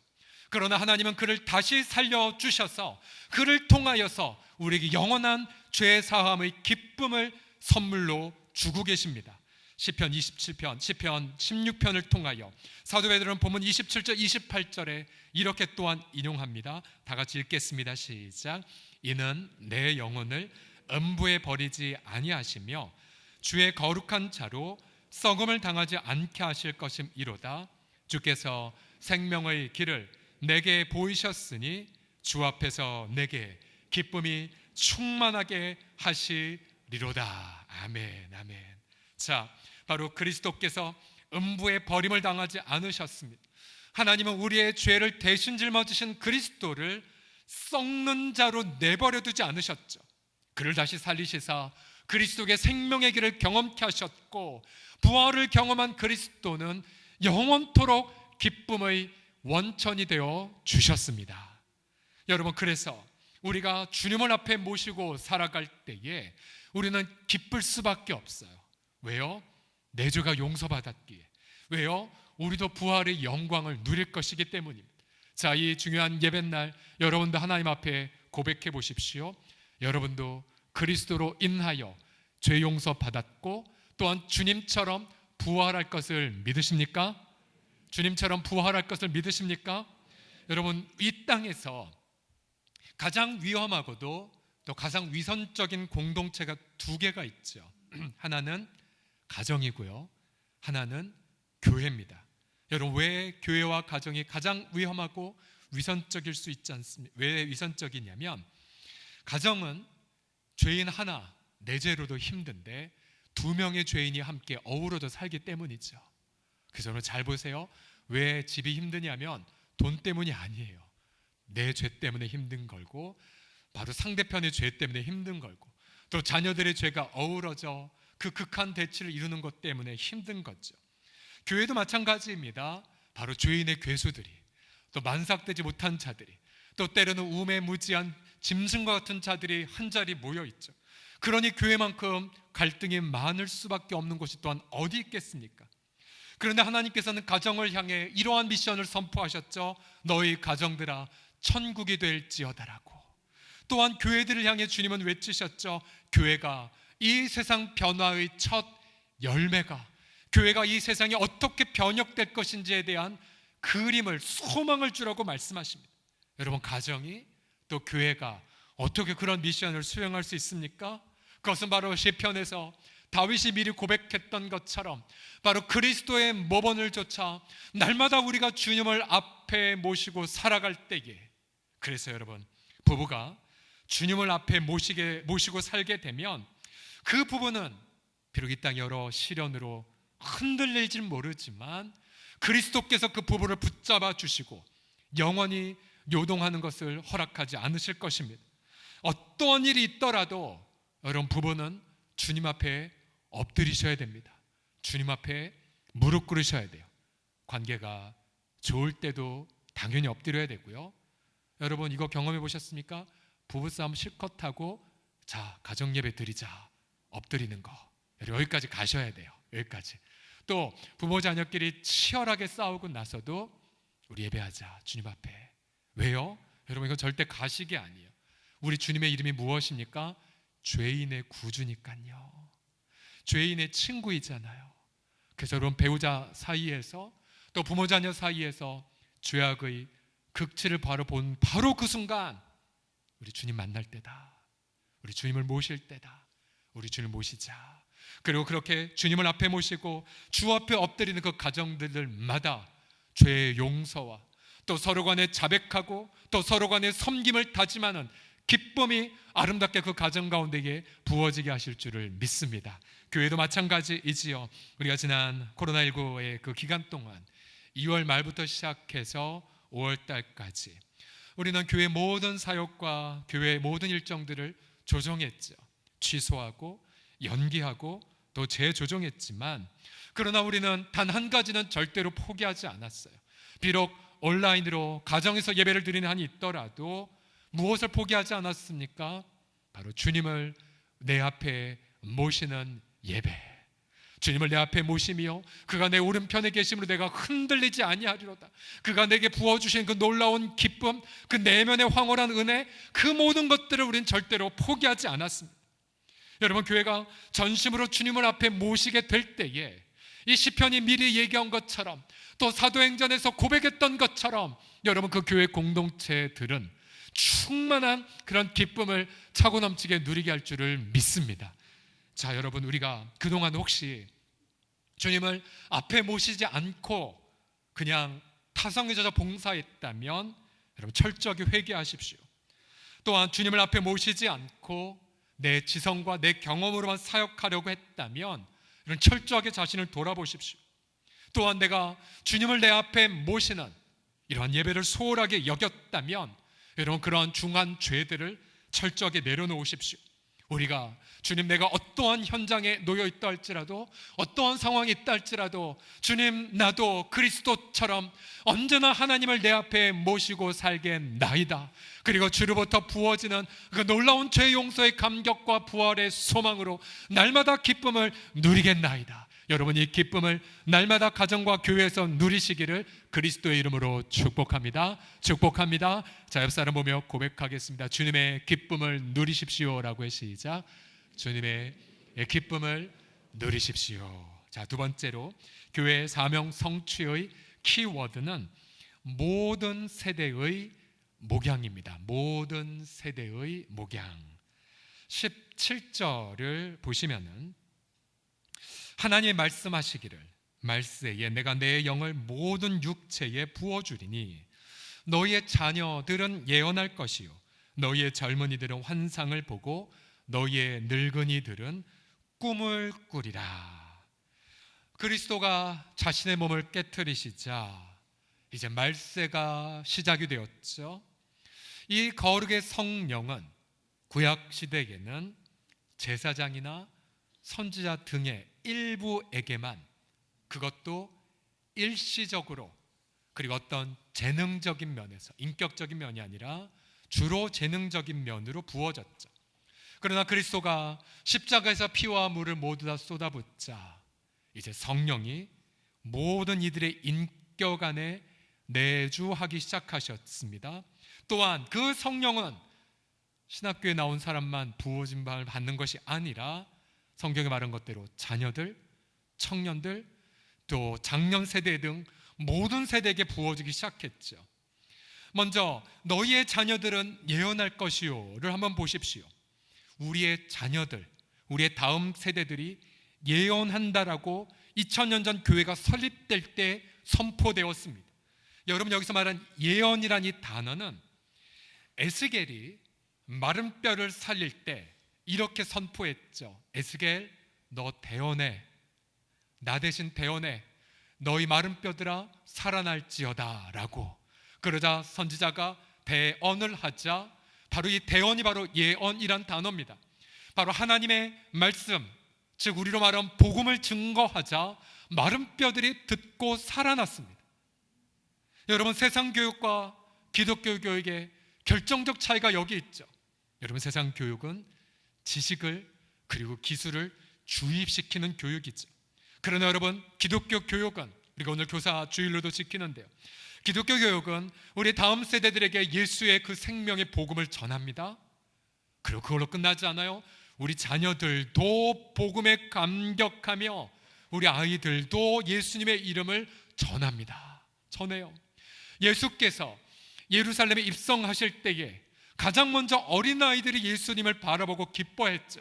그러나 하나님은 그를 다시 살려주셔서 그를 통하여서 우리에게 영원한 죄 사함의 기쁨을 선물로 주고 계십니다. 시편 27편, 시편 16편을 통하여 사도 베드로는 본문 27절 28절에 이렇게 또한 인용합니다. 다 같이 읽겠습니다. 시작. 이는 내 영혼을 음부에 버리지 아니하시며 주의 거룩한 자로 썩음을 당하지 않게 하실 것임이로다. 주께서 생명의 길을 내게 보이셨으니 주 앞에서 내게 기쁨이 충만하게 하시리로다. 아멘, 아멘. 자, 바로 그리스도께서 음부에 버림을 당하지 않으셨습니다. 하나님은 우리의 죄를 대신 짊어지신 그리스도를 썩는 자로 내버려 두지 않으셨죠. 그를 다시 살리시사 그리스도의 생명의 길을 경험케 하셨고 부활을 경험한 그리스도는 영원토록 기쁨의 원천이 되어 주셨습니다. 여러분, 그래서 우리가 주님을 앞에 모시고 살아갈 때에 우리는 기쁠 수밖에 없어요. 왜요? 내 죄가 용서받았기에. 왜요? 우리도 부활의 영광을 누릴 것이기 때문입니다. 자, 이 중요한 예배날 여러분도 하나님 앞에 고백해 보십시오. 여러분도 그리스도로 인하여 죄 용서 받았고 또한 주님처럼 부활할 것을 믿으십니까? 주님처럼 부활할 것을 믿으십니까? 여러분, 이 땅에서 가장 위험하고도 또 가장 위선적인 공동체가 두 개가 있죠. 하나는 가정이고요, 하나는 교회입니다. 여러분, 왜 교회와 가정이 가장 위험하고 위선적일 수 있지 않습니까? 왜 위선적이냐면 가정은 죄인 하나 내 죄로도 힘든데 두 명의 죄인이 함께 어우러져 살기 때문이죠. 그래서 여러분 잘 보세요. 왜 집이 힘드냐면 돈 때문이 아니에요. 내 죄 때문에 힘든 걸고 바로 상대편의 죄 때문에 힘든 걸고 또 자녀들의 죄가 어우러져 그 극한 대치를 이루는 것 때문에 힘든 거죠. 교회도 마찬가지입니다. 바로 죄인의 괴수들이 또 만삭되지 못한 자들이 또 때로는 우매무지한 짐승과 같은 자들이 한자리 모여 있죠. 그러니 교회만큼 갈등이 많을 수밖에 없는 곳이 또한 어디 있겠습니까? 그런데 하나님께서는 가정을 향해 이러한 미션을 선포하셨죠. 너희 가정들아 천국이 될지어다라고. 또한 교회들을 향해 주님은 외치셨죠. 교회가 이 세상 변화의 첫 열매가, 교회가 이 세상이 어떻게 변혁될 것인지에 대한 그림을, 소망을 주라고 말씀하십니다. 여러분, 가정이 또 교회가 어떻게 그런 미션을 수행할 수 있습니까? 그것은 바로 시편에서 다윗이 미리 고백했던 것처럼 바로 그리스도의 모본을 좇아 날마다 우리가 주님을 앞에 모시고 살아갈 때에, 그래서 여러분, 부부가 주님을 앞에 모시고 살게 되면 그 부부는 비록 이 땅 여러 시련으로 흔들릴진 모르지만 그리스도께서 그 부부를 붙잡아 주시고 영원히 요동하는 것을 허락하지 않으실 것입니다. 어떠한 일이 있더라도 여러분, 부부는 주님 앞에 엎드리셔야 됩니다. 주님 앞에 무릎 꿇으셔야 돼요. 관계가 좋을 때도 당연히 엎드려야 되고요. 여러분, 이거 경험해 보셨습니까? 부부싸움 실컷 하고 자, 가정예배 드리자, 엎드리는 거. 여기까지 가셔야 돼요. 여기까지. 또 부모 자녀끼리 치열하게 싸우고 나서도 우리 예배하자, 주님 앞에. 왜요? 여러분, 이건 절대 가식이 아니에요. 우리 주님의 이름이 무엇입니까? 죄인의 구주니까요. 죄인의 친구이잖아요. 그래서 여러분, 배우자 사이에서 또 부모 자녀 사이에서 죄악의 극치를 바라본 바로 그 순간 우리 주님 만날 때다. 우리 주님을 모실 때다. 우리 주님을 모시자. 그리고 그렇게 주님을 앞에 모시고 주 앞에 엎드리는 그 가정들마다 죄의 용서와 또 서로 간에 자백하고 또 서로 간에 섬김을 다짐하는 기쁨이 아름답게 그 가정 가운데에 부어지게 하실 줄을 믿습니다. 교회도 마찬가지이지요. 우리가 지난 코로나19의 그 기간 동안 2월 말부터 시작해서 5월 달까지 우리는 교회 모든 사역과 교회의 모든 일정들을 조정했죠. 취소하고 연기하고 또 재조정했지만, 그러나 우리는 단 한 가지는 절대로 포기하지 않았어요. 비록 온라인으로 가정에서 예배를 드리는 한이 있더라도 무엇을 포기하지 않았습니까? 바로 주님을 내 앞에 모시는 예배. 주님을 내 앞에 모시며 그가 내 오른편에 계심으로 내가 흔들리지 아니하리로다. 그가 내게 부어주신 그 놀라운 기쁨, 그 내면의 황홀한 은혜, 그 모든 것들을 우린 절대로 포기하지 않았습니다. 여러분, 교회가 전심으로 주님을 앞에 모시게 될 때에 이 시편이 미리 얘기한 것처럼 또 사도행전에서 고백했던 것처럼 여러분, 그 교회 공동체들은 충만한 그런 기쁨을 차고 넘치게 누리게 할 줄을 믿습니다. 자, 여러분, 우리가 그동안 혹시 주님을 앞에 모시지 않고 그냥 타성에 젖어 봉사했다면 여러분, 철저하게 회개하십시오. 또한 주님을 앞에 모시지 않고 내 지성과 내 경험으로만 사역하려고 했다면 여러분, 철저하게 자신을 돌아보십시오. 또한 내가 주님을 내 앞에 모시는 이러한 예배를 소홀하게 여겼다면 여러분, 그러한 중한 죄들을 철저하게 내려놓으십시오. 우리가 주님, 내가 어떠한 현장에 놓여 있다 할지라도 어떠한 상황이 있다 할지라도 주님, 나도 그리스도처럼 언제나 하나님을 내 앞에 모시고 살겠나이다. 그리고 주로부터 부어지는 그 놀라운 죄 용서의 감격과 부활의 소망으로 날마다 기쁨을 누리겠나이다. 여러분, 이 기쁨을 날마다 가정과 교회에서 누리시기를 그리스도의 이름으로 축복합니다. 축복합니다. 자, 옆 사람 보며 고백하겠습니다. 주님의 기쁨을 누리십시오라고 해. 시작. 주님의 기쁨을 누리십시오. 자, 두 번째로 교회 사명 성취의 키워드는 모든 세대의 목양입니다. 모든 세대의 목양. 17절을 보시면은 하나님이 말씀하시기를 말세에 내가 내 영을 모든 육체에 부어주리니 너희의 자녀들은 예언할 것이요 너희의 젊은이들은 환상을 보고 너희의 늙은이들은 꿈을 꾸리라. 그리스도가 자신의 몸을 깨트리시자 이제 말세가 시작이 되었죠. 이 거룩의 성령은 구약 시대에는 제사장이나 선지자 등의 일부에게만, 그것도 일시적으로, 그리고 어떤 재능적인 면에서, 인격적인 면이 아니라 주로 재능적인 면으로 부어졌죠. 그러나 그리스도가 십자가에서 피와 물을 모두 다 쏟아붓자 이제 성령이 모든 이들의 인격 안에 내주하기 시작하셨습니다. 또한 그 성령은 신학교에 나온 사람만 부어진 바를 받는 것이 아니라 성경에 말한 것대로 자녀들, 청년들, 또 장년 세대 등 모든 세대에게 부어지기 시작했죠. 먼저 너희의 자녀들은 예언할 것이요를 한번 보십시오. 우리의 자녀들, 우리의 다음 세대들이 예언한다라고 2000년 전 교회가 설립될 때 선포되었습니다. 여러분, 여기서 말한 예언이란 이 단어는 에스겔이 마른 뼈를 살릴 때 이렇게 선포했죠. 에스겔, 너 대언해. 나 대신 대언해. 너희 마른 뼈들아 살아날지어다 라고. 그러자 선지자가 대언을 하자 바로 이 대언이 바로 예언이란 단어입니다. 바로 하나님의 말씀, 즉 우리로 말하면 복음을 증거하자 마른 뼈들이 듣고 살아났습니다. 여러분, 세상 교육과 기독교 교육의 결정적 차이가 여기 있죠. 여러분, 세상 교육은 지식을 그리고 기술을 주입시키는 교육이죠. 그러나 여러분, 기독교 교육은, 우리가 오늘 교사 주일로도 지키는데요, 기독교 교육은 우리 다음 세대들에게 예수의 그 생명의 복음을 전합니다. 그리고 그걸로 끝나지 않아요. 우리 자녀들도 복음에 감격하며 우리 아이들도 예수님의 이름을 전해요. 예수께서 예루살렘에 입성하실 때에 가장 먼저 어린아이들이 예수님을 바라보고 기뻐했죠.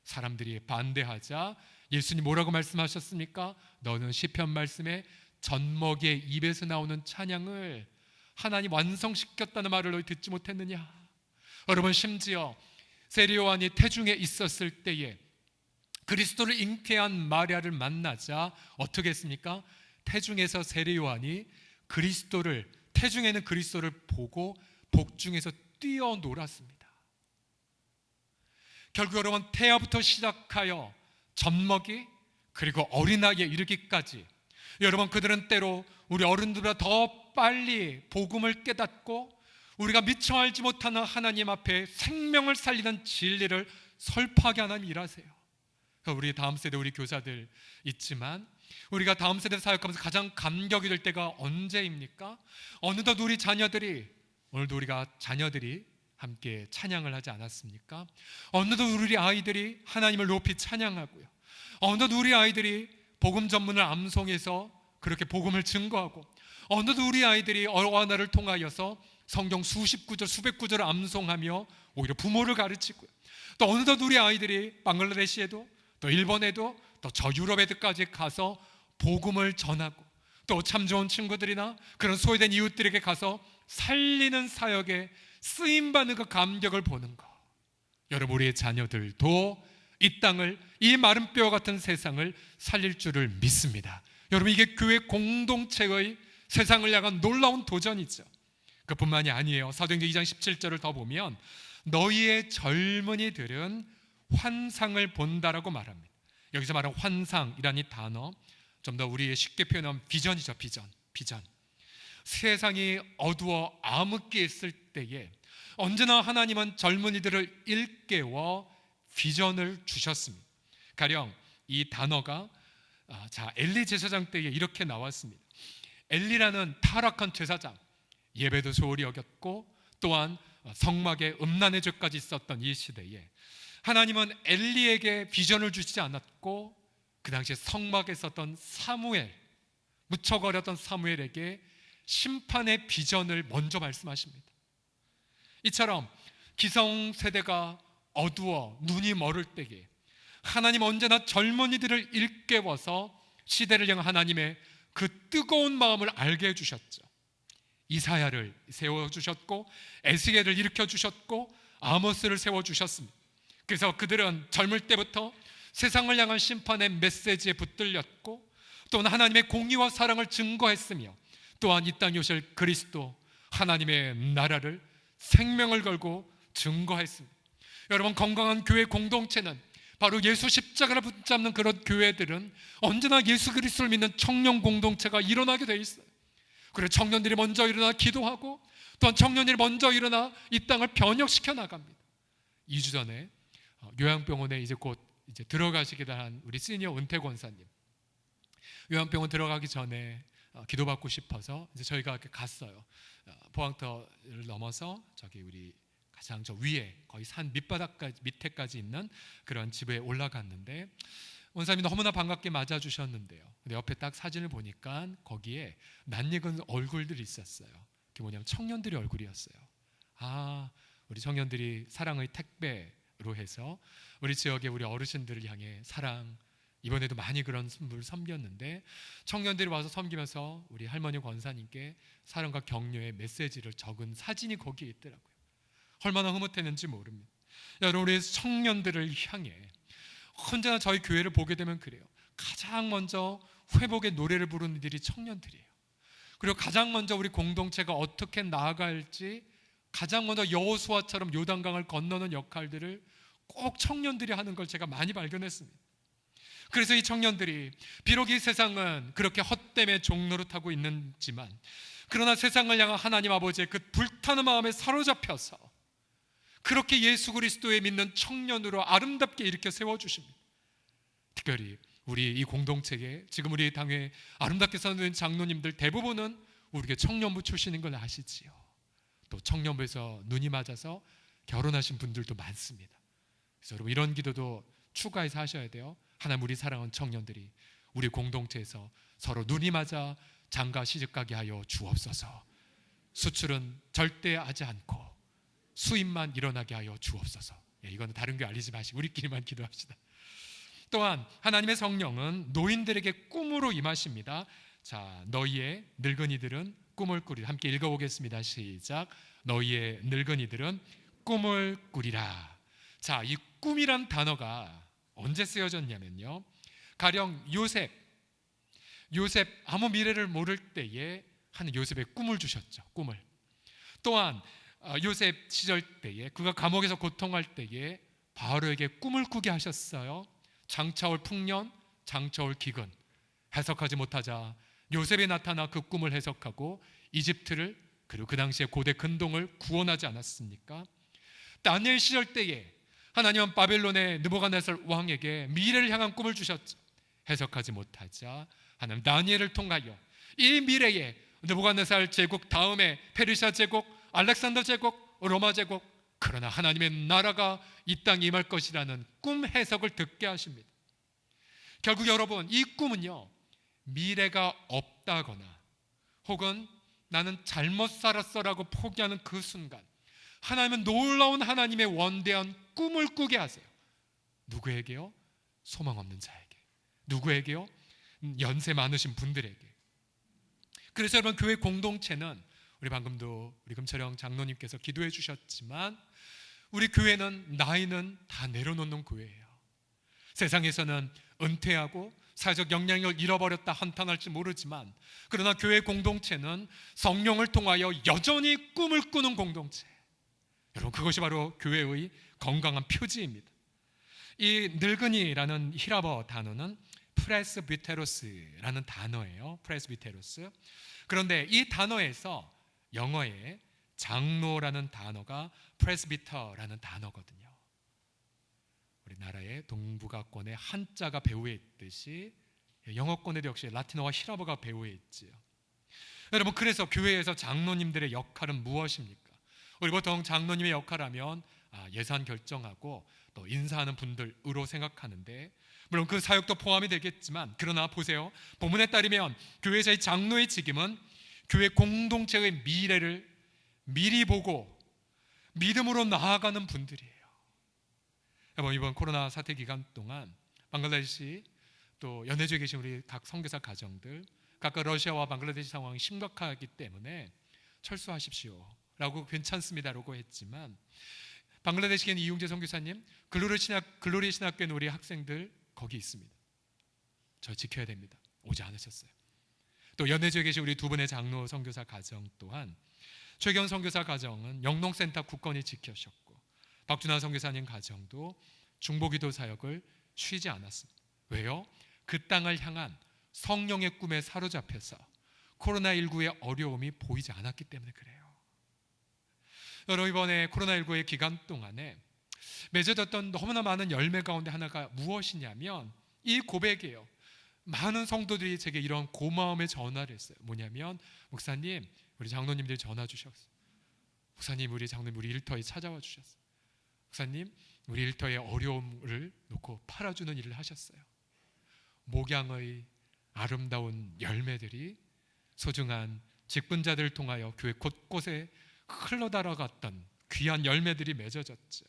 사람들이 반대하자 예수님 뭐라고 말씀하셨습니까? 너는 시편 말씀에 젖먹이의 입에서 나오는 찬양을 하나님 완성시켰다는 말을 너희 듣지 못했느냐? 여러분, 심지어 세례 요한이 태중에 있었을 때에 그리스도를 잉태한 마리아를 만나자 어떻게 했습니까? 태중에서 세례 요한이 태중에는 그리스도를 보고 복중에서 뛰어놀았습니다. 결국 여러분, 태아부터 시작하여 젖먹이 그리고 어린아이에 이르기까지 여러분, 그들은 때로 우리 어른들보다 더 빨리 복음을 깨닫고 우리가 미처 알지 못하는 하나님 앞에 생명을 살리는 진리를 설파하게 하나님 일하세요. 우리 다음 세대 우리 교사들 있지만 우리가 다음 세대 사역하면서 가장 감격이 될 때가 언제입니까? 어느덧 우리 자녀들이, 오늘도 우리가 자녀들이 함께 찬양을 하지 않았습니까? 어느덧 우리 아이들이 하나님을 높이 찬양하고요, 어느덧 우리 아이들이 복음 전문을 암송해서 그렇게 복음을 증거하고, 어느덧 우리 아이들이 어화나를 통하여서 성경 수십 구절 수백 구절을 암송하며 오히려 부모를 가르치고요, 또 어느덧 우리 아이들이 방글라데시에도 또 일본에도 또 저 유럽에도까지 가서 복음을 전하고, 또 참 좋은 친구들이나 그런 소외된 이웃들에게 가서 살리는 사역에 쓰임받는 그 감격을 보는 것. 여러분, 우리의 자녀들도 이 땅을, 이 마른 뼈 같은 세상을 살릴 줄을 믿습니다. 여러분, 이게 교회 공동체의 세상을 향한 놀라운 도전이죠. 그뿐만이 아니에요. 사도행전 2장 17절을 더 보면 너희의 젊은이들은 환상을 본다라고 말합니다. 여기서 말하는 환상이라는 이 단어, 좀 더 우리의 쉽게 표현하면 비전이죠. 비전. 세상이 어두워 암흑기에 있을 때에 언제나 하나님은 젊은이들을 일깨워 비전을 주셨습니다. 가령 이 단어가 엘리 제사장 때에 이렇게 나왔습니다. 엘리라는 타락한 제사장, 예배도 소홀히 여겼고 또한 성막에 음란의 죄까지 있었던 이 시대에 하나님은 엘리에게 비전을 주시지 않았고 그 당시에 성막에 있었던 사무엘, 무척 어렸던 사무엘에게 심판의 비전을 먼저 말씀하십니다. 이처럼 기성세대가 어두워 눈이 멀을 때에 하나님 언제나 젊은이들을 일깨워서 시대를 향한 하나님의 그 뜨거운 마음을 알게 해주셨죠. 이사야를 세워주셨고 에스겔을 일으켜주셨고 아모스를 세워주셨습니다. 그래서 그들은 젊을 때부터 세상을 향한 심판의 메시지에 붙들렸고 또한 하나님의 공의와 사랑을 증거했으며 또한 이 땅에 오실 그리스도 하나님의 나라를 생명을 걸고 증거했습니다. 여러분, 건강한 교회 공동체는 바로 예수 십자가를 붙잡는 그런 교회들은 언제나 예수 그리스도를 믿는 청년 공동체가 일어나게 돼 있어요. 그래서 청년들이 먼저 일어나 기도하고 또한 청년들이 먼저 일어나 이 땅을 변혁시켜 나갑니다. 2주 전에 요양병원에 곧 들어가시기도 한 우리 시니어 은퇴 권사님, 요양병원 들어가기 전에 기도받고 싶어서 이제 저희가 이렇게 갔어요. 포항터를 넘어서 저기 우리 가장 저 위에 거의 산 밑에까지 있는 그런 집에 올라갔는데 원사님이 너무나 반갑게 맞아주셨는데요. 근데 옆에 딱 사진을 보니까 거기에 낯익은 얼굴들이 있었어요. 그게 뭐냐면 청년들의 얼굴이었어요. 우리 청년들이 사랑의 택배로 해서 우리 지역의 우리 어르신들을 향해 사랑, 이번에도 많이 그런 분을 섬겼는데 청년들이 와서 섬기면서 우리 할머니 권사님께 사랑과 격려의 메시지를 적은 사진이 거기에 있더라고요. 얼마나 흐뭇했는지 모릅니다. 여러분, 우리 청년들을 향해 언제나 저희 교회를 보게 되면 그래요. 가장 먼저 회복의 노래를 부르는 이들이 청년들이에요. 그리고 가장 먼저 우리 공동체가 어떻게 나아갈지 가장 먼저 여호수아처럼 요단강을 건너는 역할들을 꼭 청년들이 하는 걸 제가 많이 발견했습니다. 그래서 이 청년들이 비록 이 세상은 그렇게 헛됨의 종노릇하고 있는지만 그러나 세상을 향한 하나님 아버지의 그 불타는 마음에 사로잡혀서 그렇게 예수 그리스도에 믿는 청년으로 아름답게 일으켜 세워주십니다. 특별히 우리 이 공동체에 지금 우리 당회 아름답게 사는 장로님들 대부분은 우리에게 청년부 출신인 걸 아시지요. 또 청년부에서 눈이 맞아서 결혼하신 분들도 많습니다. 그래서 여러분 이런 기도도 추가해서 하셔야 돼요. 하나님, 우리 사랑하는 청년들이 우리 공동체에서 서로 눈이 맞아 장가 시집가게 하여 주옵소서. 수출은 절대 하지 않고 수입만 일어나게 하여 주옵소서. 이거는 다른 교 알리지 마시고 우리끼리만 기도합시다. 또한 하나님의 성령은 노인들에게 꿈으로 임하십니다. 자, 너희의 늙은이들은 꿈을 꾸리라. 함께 읽어보겠습니다. 시작. 너희의 늙은이들은 꿈을 꾸리라. 자, 이 꿈이란 단어가 언제 쓰여졌냐면요, 가령 요셉 아무 미래를 모를 때에 하는 요셉의 꿈을 주셨죠. 꿈을. 또한 요셉 시절 때에 그가 감옥에서 고통할 때에 바로에게 꿈을 꾸게 하셨어요. 장차올 풍년, 장차올 기근. 해석하지 못하자 요셉이 나타나 그 꿈을 해석하고 이집트를, 그리고 그 당시에 고대 근동을 구원하지 않았습니까? 다니엘 시절 때에 하나님은 바벨론의 느부갓네살 왕에게 미래를 향한 꿈을 주셨죠. 해석하지 못하자 하나님 다니엘을 통하여 이 미래에 느부갓네살 제국 다음에 페르시아 제국, 알렉산더 제국, 로마 제국, 그러나 하나님의 나라가 이 땅에 임할 것이라는 꿈 해석을 듣게 하십니다. 결국 여러분, 이 꿈은요, 미래가 없다거나 혹은 나는 잘못 살았어라고 포기하는 그 순간 하나님은 놀라운 하나님의 원대한 꿈을 꾸게 하세요. 누구에게요? 소망 없는 자에게. 누구에게요? 연세 많으신 분들에게. 그래서 여러분, 교회 공동체는 우리 방금도 우리 금철영 장로님께서 기도해 주셨지만 우리 교회는 나이는 다 내려놓는 교회예요. 세상에서는 은퇴하고 사회적 영향력을 잃어버렸다 한탄할지 모르지만, 그러나 교회 공동체는 성령을 통하여 여전히 꿈을 꾸는 공동체. 여러분, 그것이 바로 교회의 건강한 표지입니다. 이 늙은이라는 히라버 단어는 프레스비테로스라는 단어예요. 프레스비테로스. 그런데 이 단어에서 영어에 장로라는 단어가 프레스비터라는 단어거든요. 우리나라의 동북아권의 한자가 배후에 있듯이 영어권에도 역시 라틴어와 히라버가 배후에 있지요. 여러분, 그래서 교회에서 장로님들의 역할은 무엇입니까? 우리 보통 장로님의 역할하면 예산 결정하고 또 인사하는 분들으로 생각하는데, 물론 그 사역도 포함이 되겠지만, 그러나 보세요, 본문에 따르면 교회에서의 장로의 직임은 교회 공동체의 미래를 미리 보고 믿음으로 나아가는 분들이에요. 이번 코로나 사태 기간 동안 방글라데시 또 연해주에 계신 우리 각 선교사 가정들, 각각 러시아와 방글라데시 상황이 심각하기 때문에 철수하십시오 라고 괜찮습니다라고 했지만, 방글라데시에 있는 이용재 선교사님, 글로리 신학교에 있는 우리 학생들 거기 있습니다. 저 지켜야 됩니다. 오지 않으셨어요. 또 연해주에 계신 우리 두 분의 장로 선교사 가정 또한, 최경 선교사 가정은 영농센터 국건이 지켜셨고, 박준하 선교사님 가정도 중보기도 사역을 쉬지 않았습니다. 왜요? 그 땅을 향한 성령의 꿈에 사로잡혀서 코로나19의 어려움이 보이지 않았기 때문에 그래요. 여러분, 이번에 코로나19의 기간 동안에 맺어졌던 너무나 많은 열매 가운데 하나가 무엇이냐면 이 고백이에요. 많은 성도들이 제게 이런 고마움의 전화를 했어요. 뭐냐면, 목사님, 우리 장로님들이 전화 주셨어요. 목사님, 우리 장로님 우리 일터에 찾아와 주셨어요. 목사님, 우리 일터의 어려움을 놓고 팔아주는 일을 하셨어요. 목양의 아름다운 열매들이 소중한 직분자들을 통하여 교회 곳곳에 흘러달아갔던 귀한 열매들이 맺어졌죠.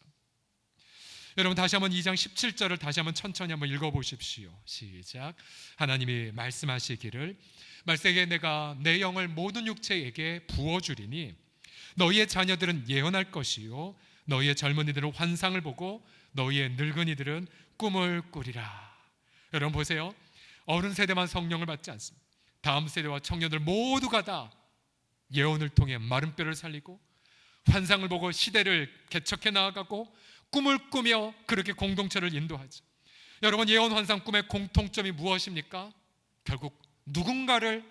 여러분, 다시 한번 2장 17절을 다시 한번 천천히 한번 읽어보십시오. 시작. 하나님이 말씀하시기를, 말세에 내가 내 영을 모든 육체에게 부어주리니 너희의 자녀들은 예언할 것이요 너희의 젊은이들은 환상을 보고 너희의 늙은이들은 꿈을 꾸리라. 여러분 보세요. 어른 세대만 성령을 받지 않습니다. 다음 세대와 청년들 모두가 다 예언을 통해 마른 뼈를 살리고 환상을 보고 시대를 개척해 나아가고 꿈을 꾸며 그렇게 공동체를 인도하죠. 여러분, 예언, 환상, 꿈의 공통점이 무엇입니까? 결국 누군가를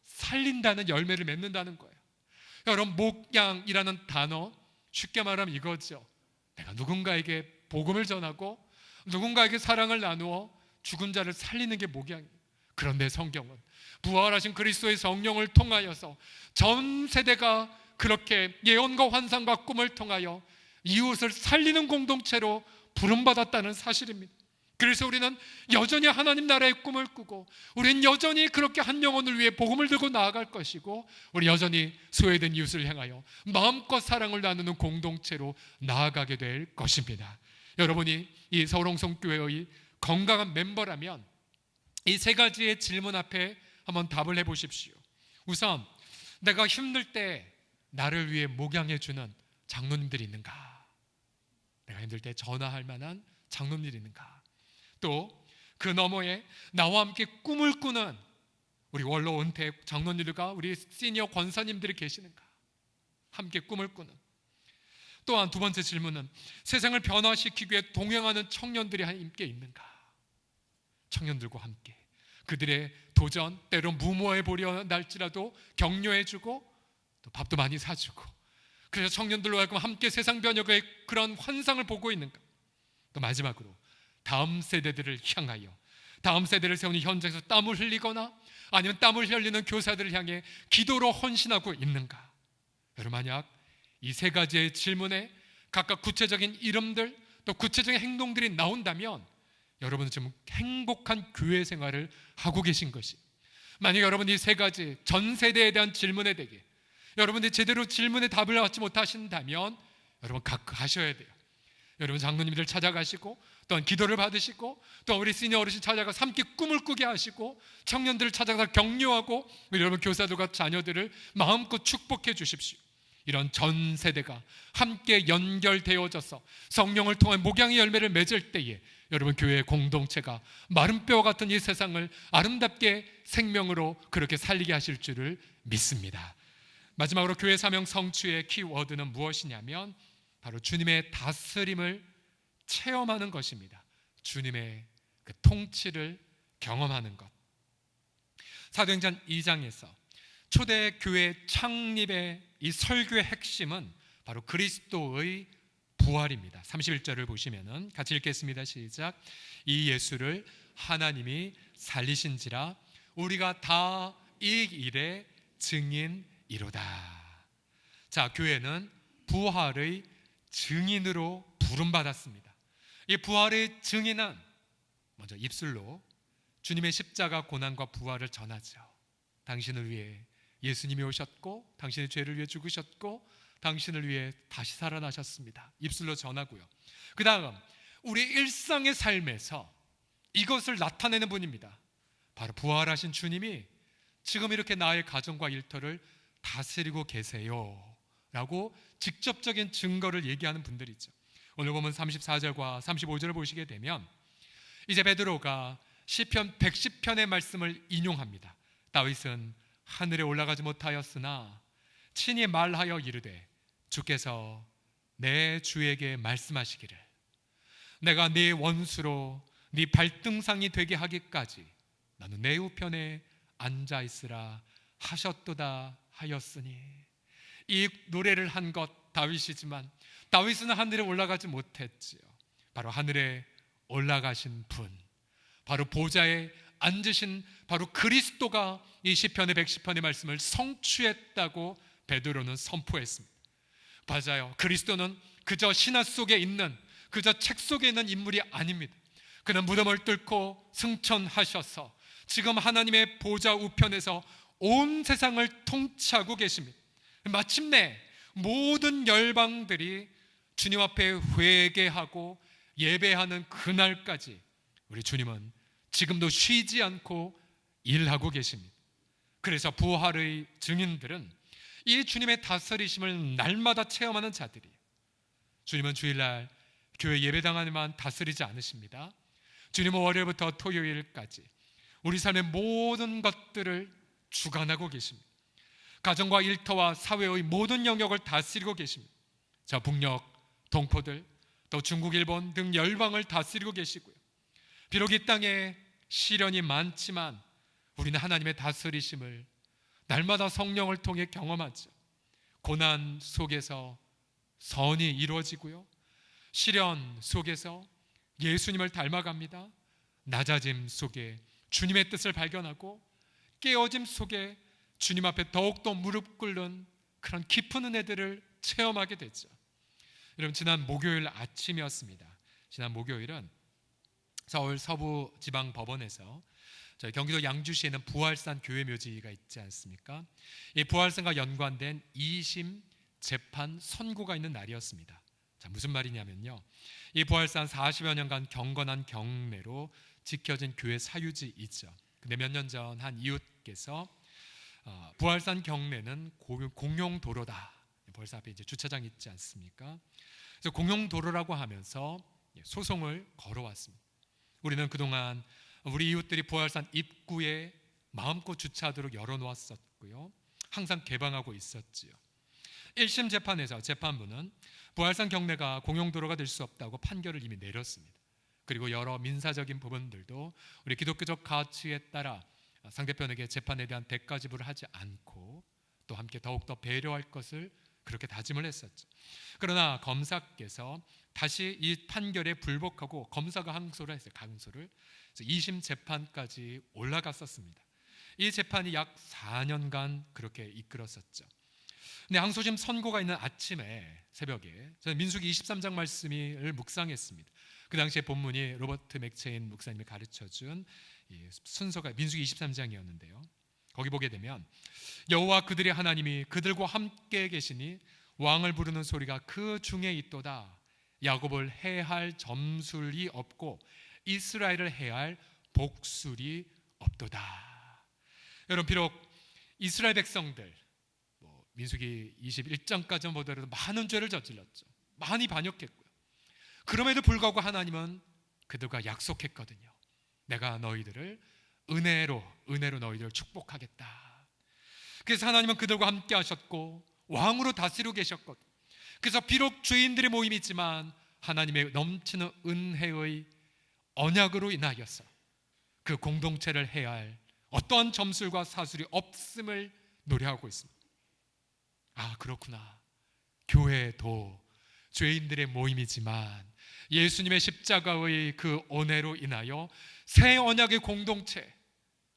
살린다는 열매를 맺는다는 거예요. 여러분, 목양이라는 단어, 쉽게 말하면 이거죠. 내가 누군가에게 복음을 전하고 누군가에게 사랑을 나누어 죽은 자를 살리는 게 목양이에요. 그런데 성경은 부활하신 그리스도의 성령을 통하여서 전 세대가 그렇게 예언과 환상과 꿈을 통하여 이웃을 살리는 공동체로 부름받았다는 사실입니다. 그래서 우리는 여전히 하나님 나라의 꿈을 꾸고, 우리는 여전히 그렇게 한 영혼을 위해 복음을 들고 나아갈 것이고, 우리 여전히 소외된 이웃을 향하여 마음껏 사랑을 나누는 공동체로 나아가게 될 것입니다. 여러분이 이 서울홍성교회의 건강한 멤버라면 이 세 가지의 질문 앞에 한번 답을 해보십시오. 우선, 내가 힘들 때 나를 위해 목양해주는 장로님들이 있는가? 내가 힘들 때 전화할 만한 장로님들이 있는가? 또 그 너머에 나와 함께 꿈을 꾸는 우리 원로 은퇴 장로님들과 우리 시니어 권사님들이 계시는가? 함께 꿈을 꾸는. 또한 두 번째 질문은, 세상을 변화시키기 위해 동행하는 청년들이 함께 있는가? 청년들과 함께 그들의 도전, 때로 무모해 보려 날지라도 격려해주고 또 밥도 많이 사주고, 그래서 청년들로 하여금 함께 세상 변혁의 그런 환상을 보고 있는가? 또 마지막으로 다음 세대들을 향하여, 다음 세대를 세우는 현장에서 땀을 흘리거나 아니면 땀을 흘리는 교사들을 향해 기도로 헌신하고 있는가? 여러분, 만약 이 세 가지의 질문에 각각 구체적인 이름들 또 구체적인 행동들이 나온다면 여러분은 지금 행복한 교회 생활을 하고 계신 것이, 만약 여러분이 이 세 가지 전 세대에 대한 질문에 대해 여러분들이 제대로 질문에 답을 얻지 못하신다면 여러분 가셔야 돼요. 여러분 장로님들 찾아가시고, 또한 기도를 받으시고, 또 우리 시니어 어르신 찾아가서 함께 꿈을 꾸게 하시고, 청년들을 찾아가서 격려하고, 여러분 교사들과 자녀들을 마음껏 축복해 주십시오. 이런 전 세대가 함께 연결되어져서 성령을 통한 목양의 열매를 맺을 때에 여러분 교회의 공동체가 마른 뼈 같은 이 세상을 아름답게 생명으로 그렇게 살리게 하실 줄을 믿습니다. 마지막으로 교회 사명 성취의 키워드는 무엇이냐면 바로 주님의 다스림을 체험하는 것입니다. 주님의 그 통치를 경험하는 것. 사도행전 2장에서 초대 교회 창립의 이 설교의 핵심은 바로 그리스도의 부활입니다. 31절을 보시면은 같이 읽겠습니다. 시작. 이 예수를 하나님이 살리신지라 우리가 다 이 일의 증인이로다. 자, 교회는 부활의 증인으로 부름받았습니다. 이 부활의 증인은 먼저 입술로 주님의 십자가 고난과 부활을 전하죠. 당신을 위해 예수님이 오셨고, 당신의 죄를 위해 죽으셨고, 당신을 위해 다시 살아나셨습니다. 입술로 전하고요. 그 다음 우리 일상의 삶에서 이것을 나타내는 분입니다. 바로 부활하신 주님이 지금 이렇게 나의 가정과 일터를 다스리고 계세요 라고 직접적인 증거를 얘기하는 분들이죠. 오늘 보면 34절과 35절을 보시게 되면 이제 베드로가 시편 110편의 말씀을 인용합니다. 다윗은 하늘에 올라가지 못하였으나 친히 말하여 이르되 주께서 내 주에게 말씀하시기를 내가 네 원수로 네 발등상이 되게 하기까지 나는 내 우편에 앉아 있으라 하셨도다 하였으니, 이 노래를 한 것 다윗이지만 다윗은 하늘에 올라가지 못했지요. 바로 하늘에 올라가신 분, 바로 보좌에 앉으신 바로 그리스도가 이 시편의 110편의 말씀을 성취했다고 베드로는 선포했습니다. 맞아요. 그리스도는 그저 신화 속에 있는, 그저 책 속에 있는 인물이 아닙니다. 그는 무덤을 뚫고 승천하셔서 지금 하나님의 보좌 우편에서 온 세상을 통치하고 계십니다. 마침내 모든 열방들이 주님 앞에 회개하고 예배하는 그날까지 우리 주님은 지금도 쉬지 않고 일하고 계십니다. 그래서 부활의 증인들은 이 주님의 다스리심을 날마다 체험하는 자들이에요. 주님은 주일날 교회 예배당 안에만 다스리지 않으십니다. 주님은 월요일부터 토요일까지 우리 삶의 모든 것들을 주관하고 계십니다. 가정과 일터와 사회의 모든 영역을 다스리고 계십니다. 자, 북녘, 동포들, 또 중국, 일본 등 열방을 다스리고 계시고요. 비록 이 땅에 시련이 많지만 우리는 하나님의 다스리심을 날마다 성령을 통해 경험하죠. 고난 속에서 선이 이루어지고요. 시련 속에서 예수님을 닮아갑니다. 낮아짐 속에 주님의 뜻을 발견하고 깨어짐 속에 주님 앞에 더욱더 무릎 꿇는 그런 깊은 은혜들을 체험하게 됐죠. 여러분, 지난 목요일 아침이었습니다. 지난 목요일은 서울 서부지방법원에서 저희 경기도 양주시에는 부활산 교회 묘지가 있지 않습니까? 이 부활산과 연관된 2심 재판 선고가 있는 날이었습니다. 자, 무슨 말이냐면요, 이 부활산 40여 년간 경건한 경례로 지켜진 교회 사유지 있죠. 근데 몇 년 전 한 이웃께서 부활산 경내는 공용 도로다. 벌써 앞에 이제 주차장 있지 않습니까? 그래서 공용 도로라고 하면서 소송을 걸어왔습니다. 우리는 그동안 우리 이웃들이 부활산 입구에 마음껏 주차하도록 열어놓았었고요, 항상 개방하고 있었지요. 1심 재판에서 재판부는 부활산 경내가 공용 도로가 될 수 없다고 판결을 이미 내렸습니다. 그리고 여러 민사적인 부분들도 우리 기독교적 가치에 따라 상대편에게 재판에 대한 대가 지불을 하지 않고 또 함께 더욱더 배려할 것을 그렇게 다짐을 했었죠. 그러나 검사께서 다시 이 판결에 불복하고 검사가 항소를 했어요. 강소를. 그래서 2심 재판까지 올라갔었습니다. 이 재판이 약 4년간 그렇게 이끌었었죠. 근데 항소심 선고가 있는 아침에 새벽에 저는 민수기 23장 말씀을 묵상했습니다. 그 당시에 본문이 로버트 맥체인 목사님이 가르쳐준 순서가 민수기 23장이었는데요. 거기 보게 되면 여호와 그들의 하나님이 그들과 함께 계시니 왕을 부르는 소리가 그 중에 있도다. 야곱을 해할 점술이 없고 이스라엘을 해할 복술이 없도다. 여러분, 비록 이스라엘 백성들 민수기 21장까지만 보더라도 많은 죄를 저질렀죠. 많이 반역했고요. 그럼에도 불구하고 하나님은 그들과 약속했거든요. 내가 너희들을 은혜로 너희들을 축복하겠다. 그래서 하나님은 그들과 함께 하셨고 왕으로 다스리고 계셨거든요. 그래서 비록 죄인들의 모임이지만 하나님의 넘치는 은혜의 언약으로 인하여서 그 공동체를 해야 할 어떠한 점술과 사술이 없음을 노래하고 있습니다. 아, 그렇구나. 교회도 죄인들의 모임이지만 예수님의 십자가의 그 은혜로 인하여 새 언약의 공동체,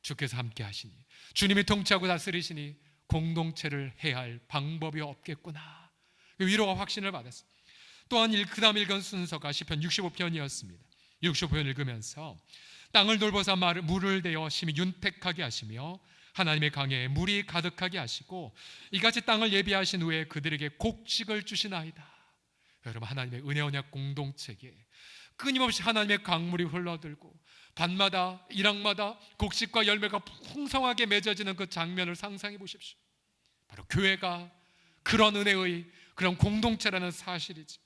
주께서 함께 하시니 주님이 통치하고 다스리시니 공동체를 해야 할 방법이 없겠구나. 위로와 확신을 받았어요. 또한 그 다음 읽은 순서가 시편 65편이었습니다. 65편 읽으면서 땅을 돌보사 물을 대어 심히 윤택하게 하시며 하나님의 강에 물이 가득하게 하시고 이같이 땅을 예비하신 후에 그들에게 곡식을 주시나이다. 여러분, 하나님의 은혜 언약 공동체에 끊임없이 하나님의 강물이 흘러들고 밤마다 일학마다 곡식과 열매가 풍성하게 맺어지는 그 장면을 상상해 보십시오. 바로 교회가 그런 은혜의 그런 공동체라는 사실이지.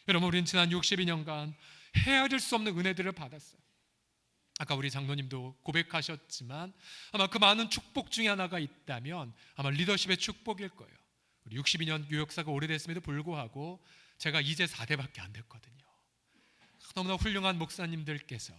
여러분, 우리는 지난 62년간 헤아릴 수 없는 은혜들을 받았어요. 아까 우리 장로님도 고백하셨지만 아마 그 많은 축복 중에 하나가 있다면 아마 리더십의 축복일 거예요. 우리 62년 교역사가 오래됐음에도 불구하고 제가 이제 4대밖에 안 됐거든요. 너무나 훌륭한 목사님들께서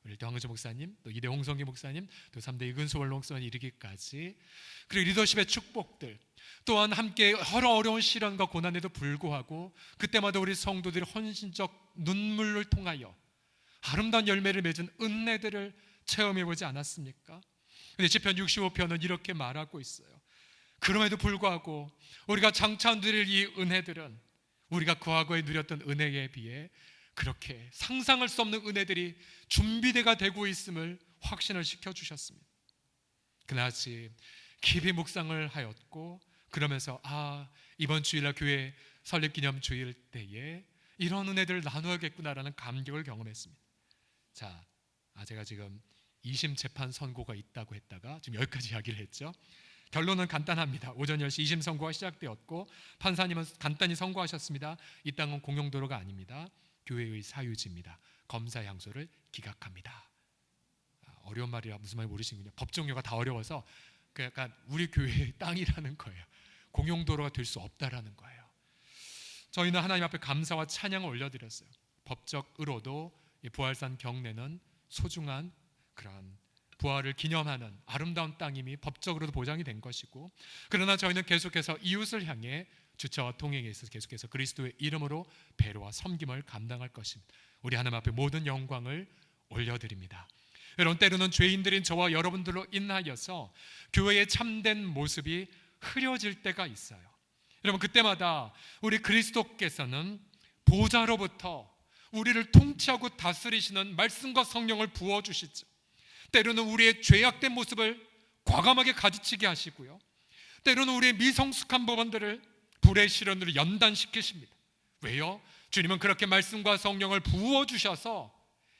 우리 황의조 목사님, 또 2대 홍성기 목사님, 또 3대 이근수 원로 목사님 이르기까지, 그리고 리더십의 축복들, 또한 함께 여러 어려운 시련과 고난에도 불구하고 그때마다 우리 성도들이 헌신적 눈물을 통하여 아름다운 열매를 맺은 은혜들을 체험해보지 않았습니까? 근데 시편 65편은 이렇게 말하고 있어요. 그럼에도 불구하고 우리가 장차 누릴 이 은혜들은 우리가 그 과거에 누렸던 은혜에 비해 그렇게 상상할 수 없는 은혜들이 준비되가 되고 있음을 확신을 시켜주셨습니다. 그날같이 깊이 묵상을 하였고 그러면서 이번 주일날 교회 설립기념 주일 때에 이런 은혜들을 나누어야겠구나라는 감격을 경험했습니다. 자, 제가 지금 2심 재판 선고가 있다고 했다가 지금 여기까지 이야기를 했죠. 결론은 간단합니다. 오전 10시 2심 선고가 시작되었고 판사님은 간단히 선고하셨습니다. 이 땅은 공용도로가 아닙니다. 교회의 사유지입니다. 검사의 항소를 기각합니다. 어려운 말이라 무슨 말인지 모르시는군요. 법정료가 다 어려워서 약간 우리 교회의 땅이라는 거예요. 공용도로가 될 수 없다라는 거예요. 저희는 하나님 앞에 감사와 찬양을 올려드렸어요. 법적으로도 부활산 경내는 소중한 그런 부활을 기념하는 아름다운 땅임이 법적으로도 보장이 된 것이고, 그러나 저희는 계속해서 이웃을 향해 주처와 동행에 있어서 계속해서 그리스도의 이름으로 배려와 섬김을 감당할 것입니다. 우리 하나님 앞에 모든 영광을 올려드립니다. 여러분, 때로는 죄인들인 저와 여러분들로 인하여서 교회의 참된 모습이 흐려질 때가 있어요. 여러분, 그때마다 우리 그리스도께서는 보좌로부터 우리를 통치하고 다스리시는 말씀과 성령을 부어주시죠. 때로는 우리의 죄악된 모습을 과감하게 가지치게 하시고요, 때로는 우리의 미성숙한 부분들을 불의 시련으로 연단시키십니다. 왜요? 주님은 그렇게 말씀과 성령을 부어주셔서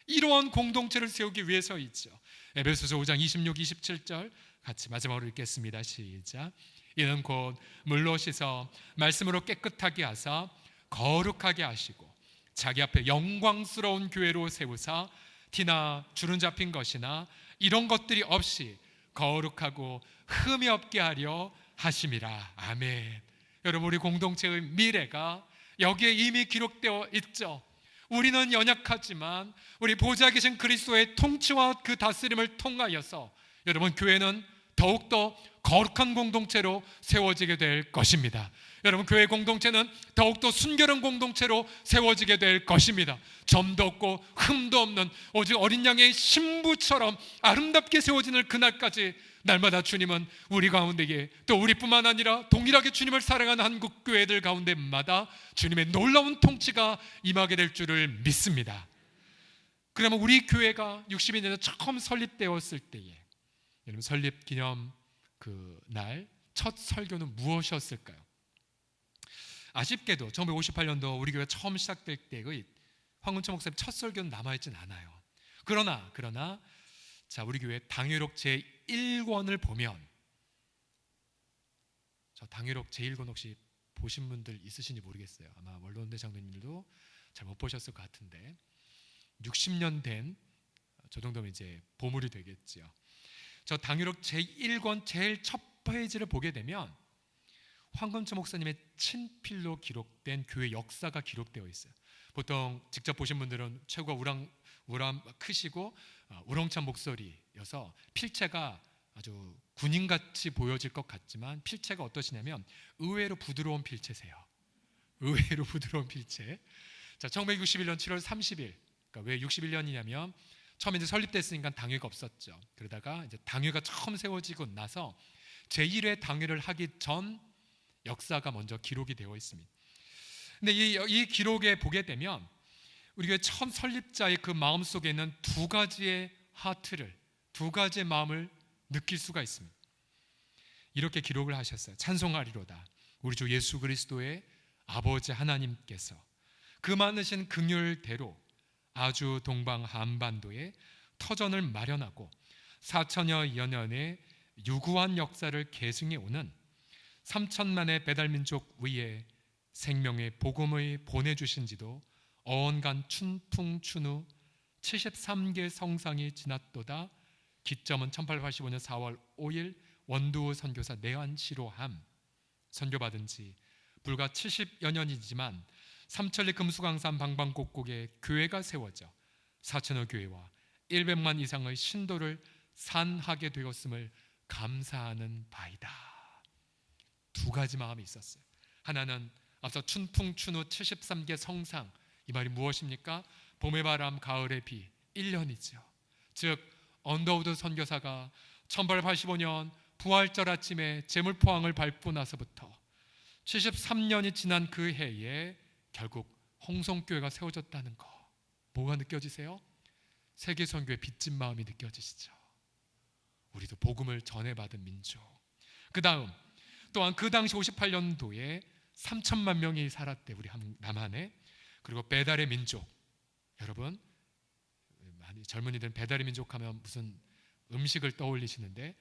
이러한 공동체를 세우기 위해서이죠. 에베소서 5장 26, 27절 같이 마지막으로 읽겠습니다. 시작. 이는 곧 물로 씻어 말씀으로 깨끗하게 하사 거룩하게 하시고 자기 앞에 영광스러운 교회로 세우사 티나 주름 잡힌 것이나 이런 것들이 없이 거룩하고 흠이 없게 하려 하심이라. 아멘. 여러분, 우리 공동체의 미래가 여기에 이미 기록되어 있죠. 우리는 연약하지만 우리 보좌 계신 그리스도의 통치와 그 다스림을 통하여서 여러분, 교회는 더욱더 거룩한 공동체로 세워지게 될 것입니다. 여러분, 교회 공동체는 더욱더 순결한 공동체로 세워지게 될 것입니다. 점도 없고 흠도 없는 오직 어린 양의 신부처럼 아름답게 세워지는 그날까지 날마다 주님은 우리 가운데에, 또 우리뿐만 아니라 동일하게 주님을 사랑하는 한국 교회들 가운데마다 주님의 놀라운 통치가 임하게 될 줄을 믿습니다. 그러면 우리 교회가 62년에 처음 설립되었을 때에, 여러분, 설립 기념 그 날 첫 설교는 무엇이었을까요? 아쉽게도 1958년도 우리 교회 처음 시작될 때의 황운천 목사님 첫 설교는 남아있진 않아요. 그러나 자, 우리 교회 당회록 제1권을 보면, 저 당회록 제1권 혹시 보신 분들 있으신지 모르겠어요. 아마 원로원대 장로님들도 잘 못 보셨을 것 같은데 60년 된 저 정도면 이제 보물이 되겠죠. 저 당회록 제1권 제일 첫 페이지를 보게 되면 황금천 목사님의 친필로 기록된 교회 역사가 기록되어 있어요. 보통 직접 보신 분들은 최고가 우람 크시고 우렁찬 목소리여서 필체가 아주 군인같이 보여질 것 같지만 필체가 어떠시냐면 의외로 부드러운 필체세요. 의외로 부드러운 필체. 자, 1961년 7월 30일. 그러니까 왜 61년이냐면 처음에 이제 설립됐으니까 당회가 없었죠. 그러다가 이제 당회가 처음 세워지고 나서 제1회 당회를 하기 전 역사가 먼저 기록이 되어 있습니다. 근데 이 기록에 보게 되면 우리 교회 처음 설립자의 그 마음 속에 있는 두 가지의 하트를, 두 가지의 마음을 느낄 수가 있습니다. 이렇게 기록을 하셨어요. 찬송하리로다. 우리 주 예수 그리스도의 아버지 하나님께서 그 많으신 긍휼대로 아주 동방 한반도에 터전을 마련하고 4천여 년의 유구한 역사를 계승해 오는 3천만의 배달민족 위에 생명의 복음을 보내주신 지도 어언간 춘풍춘후 73개 성상이 지났도다. 기점은 1885년 4월 5일 원두 선교사 내한시로함. 선교받은 지 불과 70여 년이지만 삼천리 금수강산 방방곡곡에 교회가 세워져 4천여 교회와 100만 이상의 신도를 산하게 되었음을 감사하는 바이다. 두 가지 마음이 있었어요. 하나는 앞서 춘풍춘후 73개 성상, 이 말이 무엇입니까? 봄의 바람 가을의 비 1년이죠. 즉 언더우드 선교사가 1885년 부활절 아침에 제물포항을 밟고 나서부터 73년이 지난 그 해에 결국 홍성교회가 세워졌다는 거. 뭐가 느껴지세요? 세계 선교의 빚진 마음이 느껴지시죠? 우리도 복음을 전해받은 민족. 그 다음 또한 그 당시 58년도에 3천만 명이 살았대, 우리 남한에. 그리고 배달의 민족. 여러분, 많이 젊은이들은 배달의 민족 하면 무슨 음식을 떠올리시는데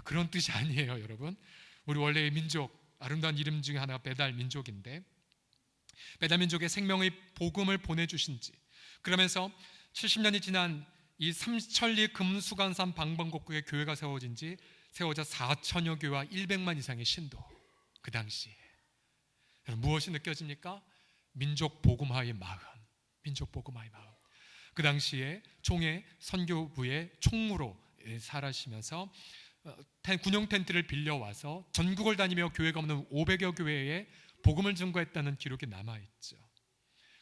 그런 뜻이 아니에요, 여러분. 우리 원래의 민족, 아름다운 이름 중에 하나가 배달 민족인데, 배달 민족의 생명의 복음을 보내주신 지, 그러면서 70년이 지난 이 삼천리 금수강산 방방곡곡에 교회가 세워져 4천여 교회와 100만 이상의 신도. 그 당시에 무엇이 느껴집니까? 민족 복음화의 마음. 민족 복음화의 마음. 그 당시에 총회 선교부의 총무로 살아시면서 군용 텐트를 빌려와서 전국을 다니며 교회가 없는 500여 교회에 복음을 증거했다는 기록이 남아있죠.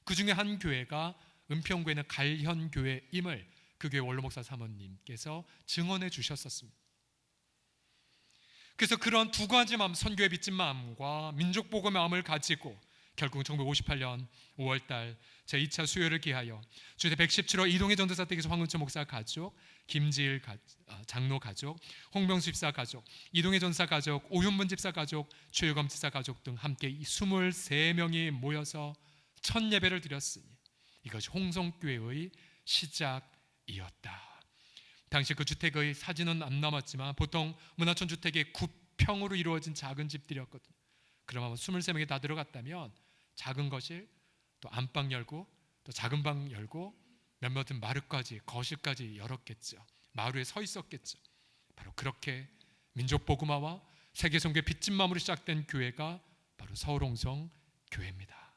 그 중에 한 교회가 은평구에 있는 갈현교회임을 그 교회 원로목사 사모님께서 증언해 주셨었습니다. 그래서 그런 두 가지 마음, 선교의 빚진 마음과 민족복음의 마음을 가지고 결국 1958년 5월달 제2차 수요를 기하여 주제 117호 이동희 전도사 댁에서 황은철 목사 가족, 김지일 장로 가족, 홍병수 집사 가족, 이동희 전사 가족, 오윤문 집사 가족, 최유검 집사 가족 등 함께 23명이 모여서 첫 예배를 드렸으니 이것이 홍성교회의 시작이었다. 당시 그 주택의 사진은 안 남았지만 보통 문화촌 주택의 9평으로 이루어진 작은 집들이었거든요. 그러면 23명이 다 들어갔다면 작은 거실, 또 안방 열고 또 작은 방 열고 몇몇은 마루까지 거실까지 열었겠죠. 마루에 서 있었겠죠. 바로 그렇게 민족복음화와 세계선교의 빚진마음으로 시작된 교회가 바로 서울홍성 교회입니다.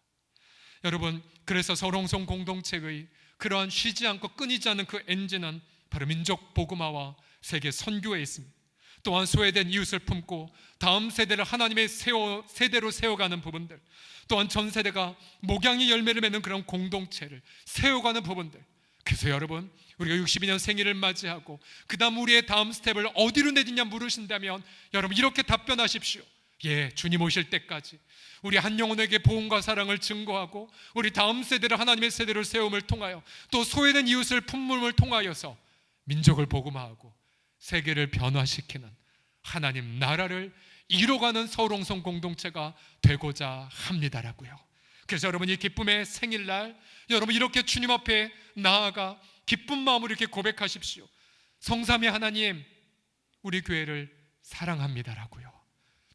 여러분, 그래서 서울홍성 공동체의 그러한 쉬지 않고 끊이지 않는 그 엔진은 바로 민족복음화와 세계 선교에 있습니다. 또한 소외된 이웃을 품고 다음 세대를 하나님의 세대로 세워가는 부분들, 또한 전 세대가 목양의 열매를 맺는 그런 공동체를 세워가는 부분들. 그래서 여러분, 우리가 62년 생일을 맞이하고 그 다음 우리의 다음 스텝을 어디로 내딛냐 물으신다면 여러분 이렇게 답변하십시오. 예, 주님 오실 때까지 우리 한 영혼에게 보응과 사랑을 증거하고 우리 다음 세대를 하나님의 세대로 세움을 통하여 또 소외된 이웃을 품음을 통하여서 민족을 복음화하고 세계를 변화시키는 하나님 나라를 이뤄가는 서울홍성 공동체가 되고자 합니다라고요. 그래서 여러분 이 기쁨의 생일날 여러분 이렇게 주님 앞에 나아가 기쁜 마음으로 이렇게 고백하십시오. 성삼위 하나님, 우리 교회를 사랑합니다라고요.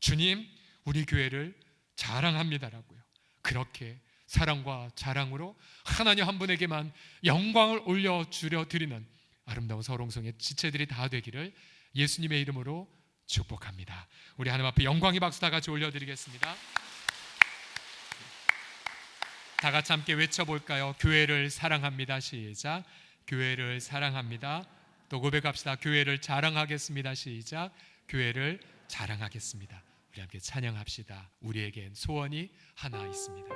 주님, 우리 교회를 자랑합니다라고요. 그렇게 사랑과 자랑으로 하나님 한 분에게만 영광을 올려주려 드리는 아름다운 서울홍성의 지체들이 다 되기를 예수님의 이름으로 축복합니다. 우리 하나님 앞에 영광의 박수 다 같이 올려드리겠습니다. 다 같이 함께 외쳐볼까요? 교회를 사랑합니다. 시작. 교회를 사랑합니다. 또 고백합시다. 교회를 자랑하겠습니다. 시작. 교회를 자랑하겠습니다. 우리 함께 찬양합시다. 우리에겐 소원이 하나 있습니다.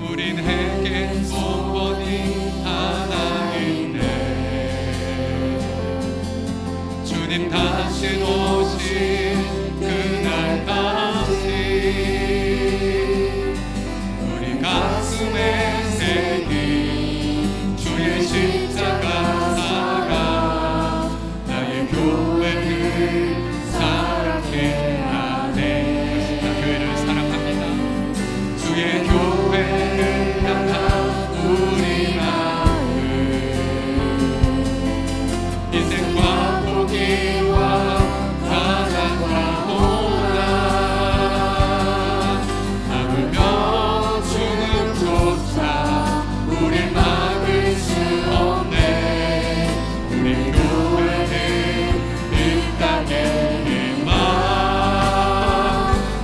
우리에겐 소원이 하나 있네. 주님 다시 오실 그날까지 우리 가슴에 새긴 주의 십자가 사랑 나의 교회를 사랑해 하네. 교회를 사랑합니다. 주의 교회를 향한 우리 마음 인생과 포기와 가난과 고난 아물며 죽음조차 우릴 막을 수 없네. 우리 교회는 이 땅의 희망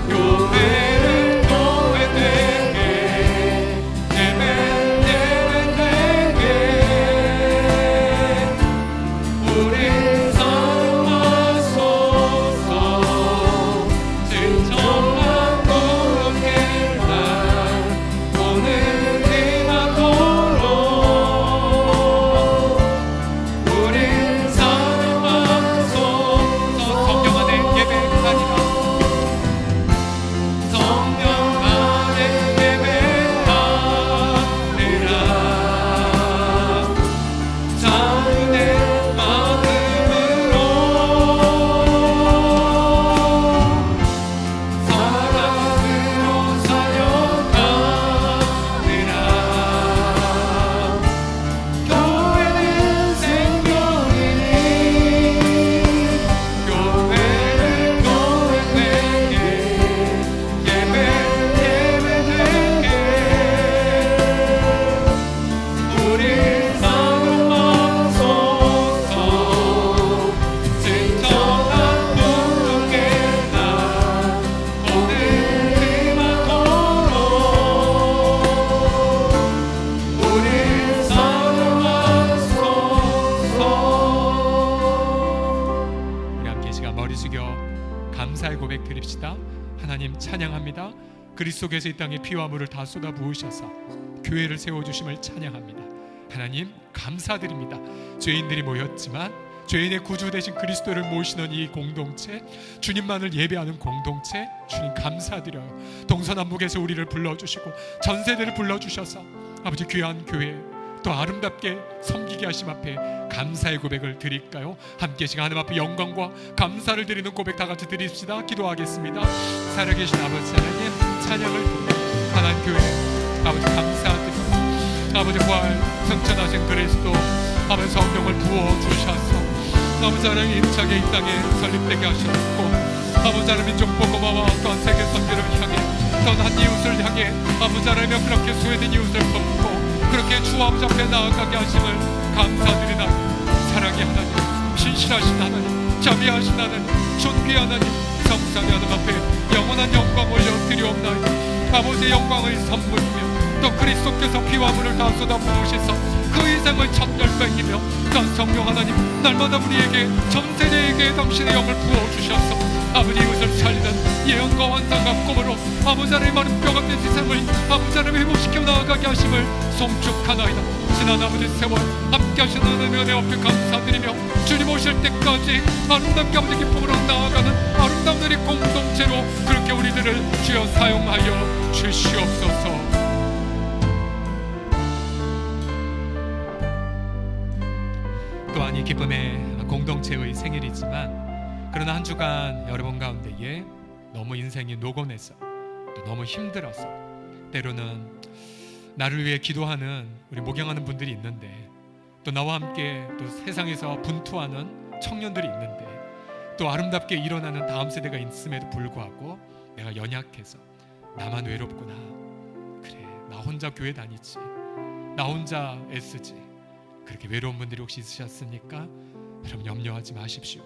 교회를 교회되게 예배 예배되게 우리 사랑하소서. 진정한 구원의 날 오늘 임하도록 우리 사랑하소서. 성령 안에 예배하니라. 성령 안에 예배하니라. 자유의 마음으로 사랑으로 살려가니라. 교회는 생명이니 교회를 교회되게 예배 예배되게 우리 사랑하소서. 진정한 구원의 날 오늘 임하도록 우리 사랑하소서. 우리 함께 이 시간 머리 숙여 감사의 고백 드립시다. 하나님 찬양합니다. 그 그리스도께서 이 땅에 피와 물을 다 쏟아 부으셔서 교회를 세워주심을 찬양합니다. 하나님 감사드립니다. 죄인들이 모였지만 죄인의 구주 되신 그리스도를 모시는 이 공동체, 주님만을 예배하는 공동체, 주님 감사드려요. 동서남북에서 우리를 불러주시고 전세대를 불러주셔서 아버지 귀한 교회 또 아름답게 섬기게 하심 앞에 감사의 고백을 드릴까요? 함께 시간 하나님 앞에 영광과 감사를 드리는 고백 다 같이 드립시다. 기도하겠습니다. 살아계신 아버지 하나님 찬양을 드립니다. 하나님 교회 아버지 감사드립니다. 아버지 부활 승천하신 그리스도 아버지 성령을 부어주셔서 아버지 하나님 힘차게 이 땅에 설립되게 하셨고 아버지 하나님 민족 복음화와 또한 세계 선교를 향해 또한 한 이웃을 향해 아버지 하나님 그렇게 소외된 이웃을 돕고 그렇게 주 아버지 앞에 나아가게 하심을 감사드리나 사랑의 하나님, 신실하신 하나님, 자비하신 하나님, 존귀한 하나님, 성삼위 하나님 앞에 영원한 영광 올려드리옵나이다. 아버지의 영광의 선물이며 또 그리스도께서 피와 물을 다 쏟아 부으셔서 그 이상을 천멸백이며 또 성령 하나님 날마다 우리에게 전세대에게 당신의 영을 부어주셔서 아버지 이웃을 살리는 예언과 환상과 꿈으로 아버지 하나님 마른 뼈 같은 세상을 아버지 하나님 회복시켜 나아가게 하심을 송축하나이다. 지난 아버지 세월 함께 하시는 하나님의 은혜 앞에 감사드리며 주님 오실 때까지 아름답게 아버지 기쁨으로 나아가는 아름다운 우리 공동체로 그렇게 우리들을 주여 사용하여 주시옵소서. 또한 이 기쁨의 공동체의 생일이지만 그러나 한 주간 여러분 가운데에 너무 인생이 노곤해서 또 너무 힘들어서 때로는 나를 위해 기도하는 우리 목양하는 분들이 있는데 또 나와 함께 또 세상에서 분투하는 청년들이 있는데 또 아름답게 일어나는 다음 세대가 있음에도 불구하고 내가 연약해서 나만 외롭구나, 그래 나 혼자 교회 다니지, 나 혼자 애쓰지, 그렇게 외로운 분들이 혹시 있으셨습니까? 여러분 염려하지 마십시오.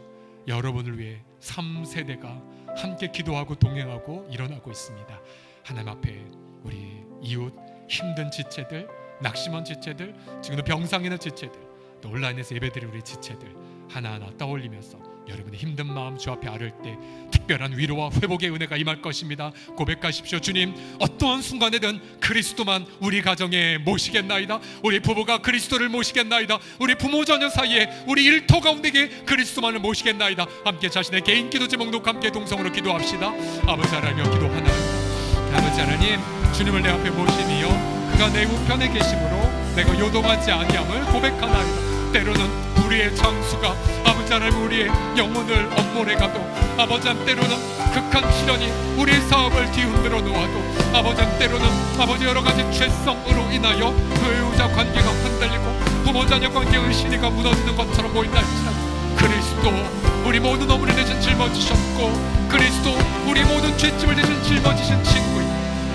여러분을 위해 3세대가 함께 기도하고 동행하고 일어나고 있습니다. 하나님 앞에 우리 이웃 힘든 지체들, 낙심한 지체들, 지금도 병상 있는 지체들, 또 온라인에서 예배드리는 우리 지체들 하나하나 떠올리면서 여러분의 힘든 마음 주 앞에 아를 때 특별한 위로와 회복의 은혜가 임할 것입니다. 고백하십시오. 주님, 어떠한 순간에든 그리스도만 우리 가정에 모시겠나이다. 우리 부부가 그리스도를 모시겠나이다. 우리 부모 자녀 사이에 우리 일터 가운데에 그리스도만을 모시겠나이다. 함께 자신의 개인 기도 제목도 함께 동성으로 기도합시다. 아버지 하나님 기도하나이다. 아버지 하나님, 주님을 내 앞에 모시니요 그가 내 우편에 계심으로 내가 요동하지 아니함을 고백하나이다. 때로는 우리의 장수가 아버지 하나님 우리의 영혼을 엄몰해 가도 아버지 한 때로는 극한 시련이 우리의 사업을 뒤흔들어 놓아도 아버지 한 때로는 아버지 여러 가지 죄성으로 인하여 배우자 관계가 흔들리고 부모 자녀 관계의 신의가 무너지는 것처럼 보인다 할지라도 그리스도 우리 모든 어머니 대신 짊어지셨고 그리스도 우리 모든 죄짐을 대신 짊어지신 친구인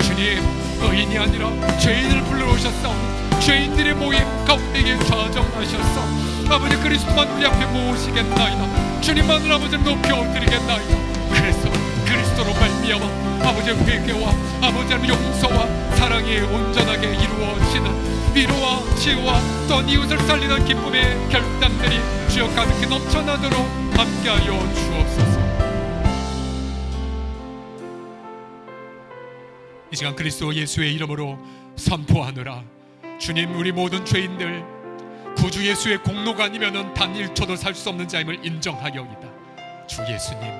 주님, 의인이 아니라 죄인을 불러오셨사오니 죄인들의 모임 가운데에 좌정하셨어 아버지 그리스도만 우리 앞에 모시겠나이다. 주님만을 아버지를 높여드리겠나이다. 그래서 그리스도로 말미암아 아버지의 회개와 아버지의 용서와 사랑이 온전하게 이루어지는 위로와 치유와 또 이웃을 살리는 기쁨의 결단들이 주여 가득히 넘쳐나도록 함께하여 주옵소서. 이 시간 그리스도 예수의 이름으로 선포하노라. 주님, 우리 모든 죄인들 구주 예수의 공로가 아니면은 단 1초도 살 수 없는 자임을 인정하여이다. 주 예수님,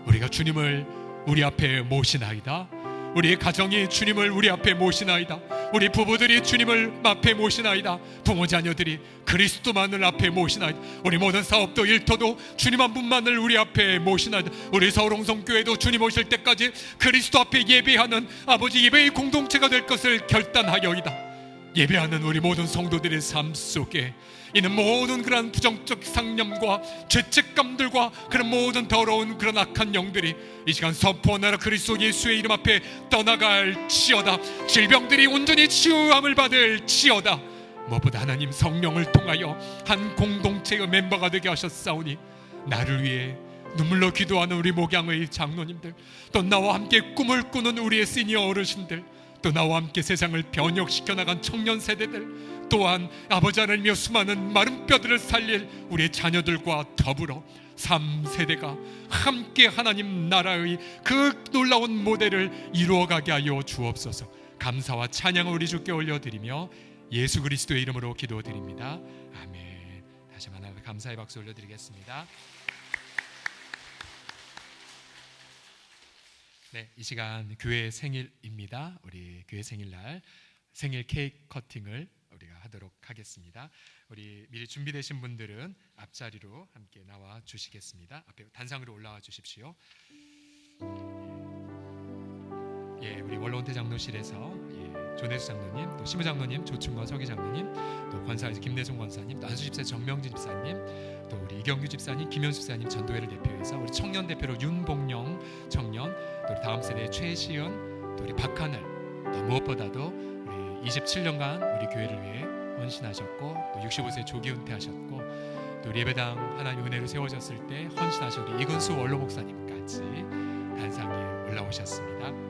우리가 주님을 우리 앞에 모시나이다. 우리의 가정이 주님을 우리 앞에 모시나이다. 우리 부부들이 주님을 앞에 모시나이다. 부모 자녀들이 그리스도만을 앞에 모시나이다. 우리 모든 사업도 일터도 주님 한 분만을 우리 앞에 모시나이다. 우리 서울홍성교회도 주님 오실 때까지 그리스도 앞에 예배하는 아버지 예배의 공동체가 될 것을 결단하여이다. 예배하는 우리 모든 성도들의 삶 속에 이는 모든 그런 부정적 상념과 죄책감들과 그런 모든 더러운 그런 악한 영들이 이 시간 선포하노라. 그리스도 예수의 이름 앞에 떠나갈지어다. 질병들이 온전히 치유함을 받을지어다. 무엇보다 하나님 성령을 통하여 한 공동체의 멤버가 되게 하셨사오니 나를 위해 눈물로 기도하는 우리 목양의 장로님들, 또 나와 함께 꿈을 꾸는 우리의 시니어 어르신들, 또 나와 함께 세상을 변혁시켜 나간 청년 세대들, 또한 아버지 하나님이여 수많은 마른 뼈들을 살릴 우리의 자녀들과 더불어 3세대가 함께 하나님 나라의 그 놀라운 모델을 이루어가게 하여 주옵소서. 감사와 찬양을 우리 주께 올려드리며 예수 그리스도의 이름으로 기도드립니다. 아멘. 다시 한번 하나님께 감사의 박수 올려드리겠습니다. 네, 이 시간 교회 생일입니다. 우리 교회 생일날 생일 케이크 커팅을 우리가 하도록 하겠습니다. 우리 미리 준비되신 분들은 앞자리로 함께 나와 주시겠습니다. 앞에 단상으로 올라와 주십시오. 예, 우리 원로원태 장로실에서 조내수 장로님, 또 시무 장로님, 조충건 서기 장로님, 또 권사에서 김대중 권사님, 또 안수 집사 정명진 집사님, 또 우리 이경규 집사님, 김현수 집사님 전도회를 대표해서 우리 청년 대표로 윤봉영 청년, 또 우리 다음 세대 최시연, 또 우리 박하늘, 또 무엇보다도 우리 27년간 우리 교회를 위해 헌신하셨고 또 65세 조기 은퇴하셨고 또 우리 예배당 하나님 은혜로 세워졌을 때 헌신하신 우리 이근수 원로 목사님까지 단상에 올라오셨습니다.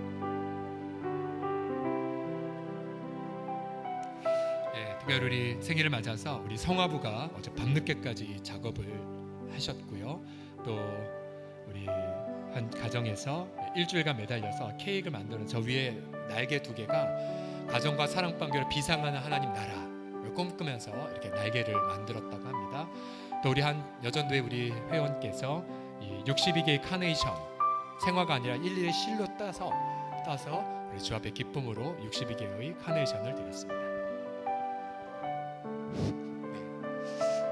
특별히 우리 생일을 맞아서 우리 성화부가 어제 밤늦게까지 작업을 하셨고요. 또 우리 한 가정에서 일주일간 매달려서 케이크를 만드는 저 위에 날개 2개가 가정과 사랑관계를 비상하는 하나님 나라를 꿈꾸면서 이렇게 날개를 만들었다고 합니다. 또 우리 한 여전도의 우리 회원께서 이 62개의 카네이션 생화가 아니라 일일이 실로 따서 우리 주 앞에 기쁨으로 62개의 카네이션을 드렸습니다.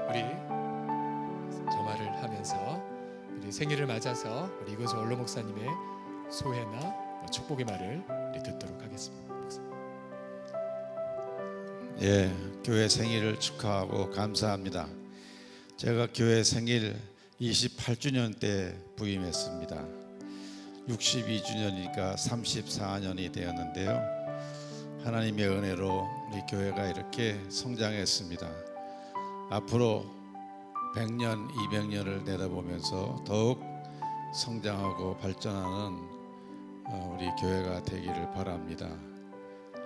우리 점화를 하면서 우리 생일을 맞아서 우리 이곳 원로 목사님의 소회나 축복의 말을 우리 듣도록 하겠습니다. 예, 교회 생일을 축하하고 감사합니다. 제가 교회 생일 28주년 때 부임했습니다. 62주년이니까 34년이 되었는데요. 하나님의 은혜로 우리 교회가 이렇게 성장했습니다. 앞으로 100년, 200년을 내다보면서 더욱 성장하고 발전하는 우리 교회가 되기를 바랍니다.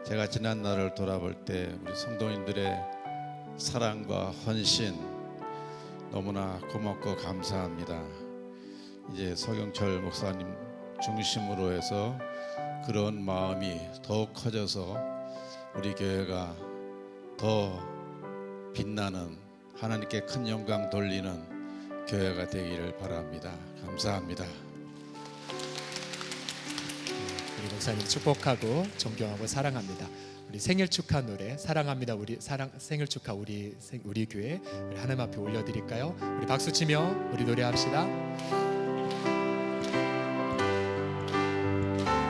제가 지난 날을 돌아볼 때 우리 성도님들의 사랑과 헌신 너무나 고맙고 감사합니다. 이제 서경철 목사님 중심으로 해서 그런 마음이 더욱 커져서 우리 교회가 더 빛나는 하나님께 큰 영광 돌리는 교회가 되기를 바랍니다. 감사합니다. 우리 목사님 축복하고 존경하고 사랑합니다. 우리 생일 축하 노래 사랑합니다. 우리 생일 축하 우리 교회 우리 하나님 앞에 올려드릴까요? 우리 박수 치며 우리 노래합시다.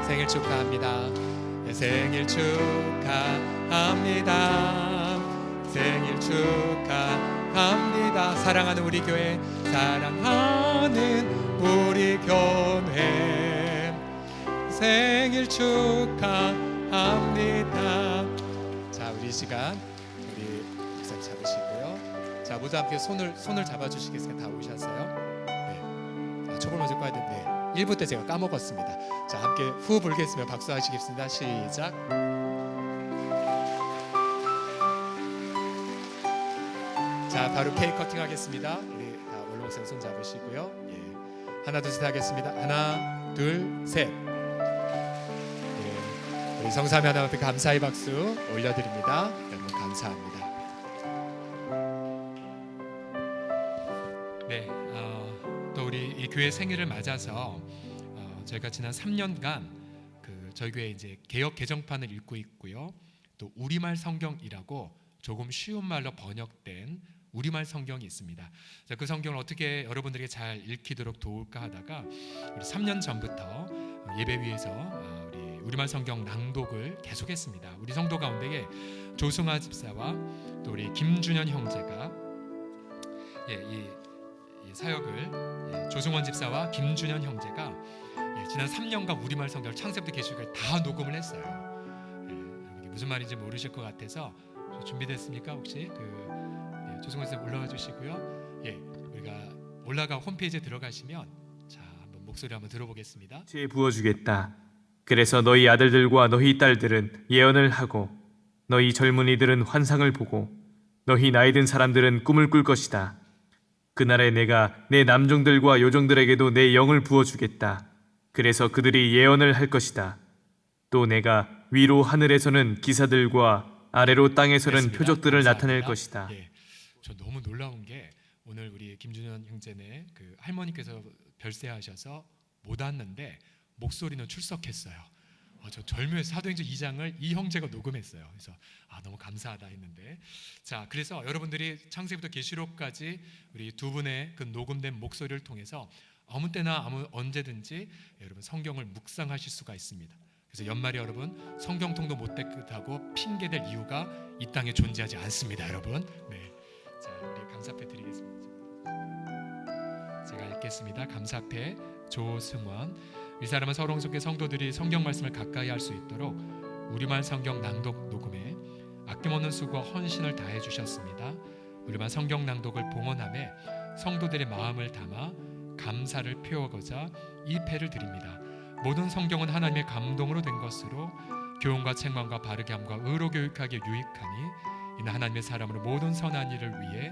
생일 축하합니다. 생일 축하합니다. 생일 축하합니다. 사랑하는 우리 교회, 사랑하는 우리 교회, 생일 축하합니다. 자, 우리 시간 우리 목사님 잡으시고요. 자, 모두 함께 손을 잡아주시겠어요? 다 오셨어요? 네. 촉을 먼저 꺼야 되는데 1부 때 제가 까먹었습니다. 자, 함께 후 불겠으며 박수하시겠습니다. 시작. 자, 바로 케이크 커팅 하겠습니다. 우리 다 원로목사님 손 잡으시고요. 예. 하나 둘 셋 하겠습니다. 하나 둘 셋. 예. 우리 성삼위 하나님 앞에 감사의 박수 올려드립니다. 여러분 감사합니다. 네, 또 우리 이 교회 생일을 맞아서 저희가 지난 3년간 저희 교회 이제 개역 개정판을 읽고 있고요. 또 우리말 성경이라고 조금 쉬운 말로 번역된 우리말 성경이 있습니다. 그 성경을 어떻게 여러분들에게 잘 읽히도록 도울까 하다가 우리 3년 전부터 예배 위에서 우리 우리말 성경 낭독을 계속했습니다. 우리 성도 가운데에 조승아 집사와 또 우리 김준현 형제가 이 사역을 조승원 집사와 김준현 형제가 지난 3년간 우리말 성경을 창세부터 계시까지 다 녹음을 했어요. 여러분이 무슨 말인지 모르실 것 같아서 준비됐습니까? 혹시 조승원 집사 올라와 주시고요. 우리가 올라가 홈페이지에 들어가시면 자, 한번 목소리 한번 들어보겠습니다. 죄 부어주겠다. 그래서 너희 아들들과 너희 딸들은 예언을 하고 너희 젊은이들은 환상을 보고 너희 나이 든 사람들은 꿈을 꿀 것이다. 그날에 내가 내 남종들과 요종들에게도 내 영을 부어주겠다. 그래서 그들이 예언을 할 것이다. 또 내가 위로 하늘에서는 기사들과 아래로 땅에서는 그렇습니다. 표적들을 감사합니다. 나타낼 것이다. 예, 저 너무 놀라운 게 오늘 우리 김준현 형제네 그 할머니께서 별세하셔서 못 왔는데 목소리는 출석했어요. 저 절묘해서 사도행전 2장을 이 형제가 녹음했어요. 그래서 너무 감사하다 했는데, 자, 그래서 여러분들이 창세기부터 계시록까지 우리 두 분의 그 녹음된 목소리를 통해서 아무 때나 언제든지 여러분 성경을 묵상하실 수가 있습니다. 그래서 연말에 여러분 성경통도 못 깨끗하고 핑계댈 이유가 이 땅에 존재하지 않습니다, 여러분. 네, 자, 우리 감사패 드리겠습니다. 제가 읽겠습니다. 감사패 조승원. 이 사람은 서롱석의 성도들이 성경 말씀을 가까이 할 수 있도록 우리말 성경 낭독 녹음에 아낌없는 수고와 헌신을 다해 주셨습니다. 우리말 성경 낭독을 봉헌함에 성도들의 마음을 담아 감사를 표하고자 이 패를 드립니다. 모든 성경은 하나님의 감동으로 된 것으로 교훈과 책망과 바르게 함과 의로 교육하기에 유익하니 이는 하나님의 사람으로 모든 선한 일을 위해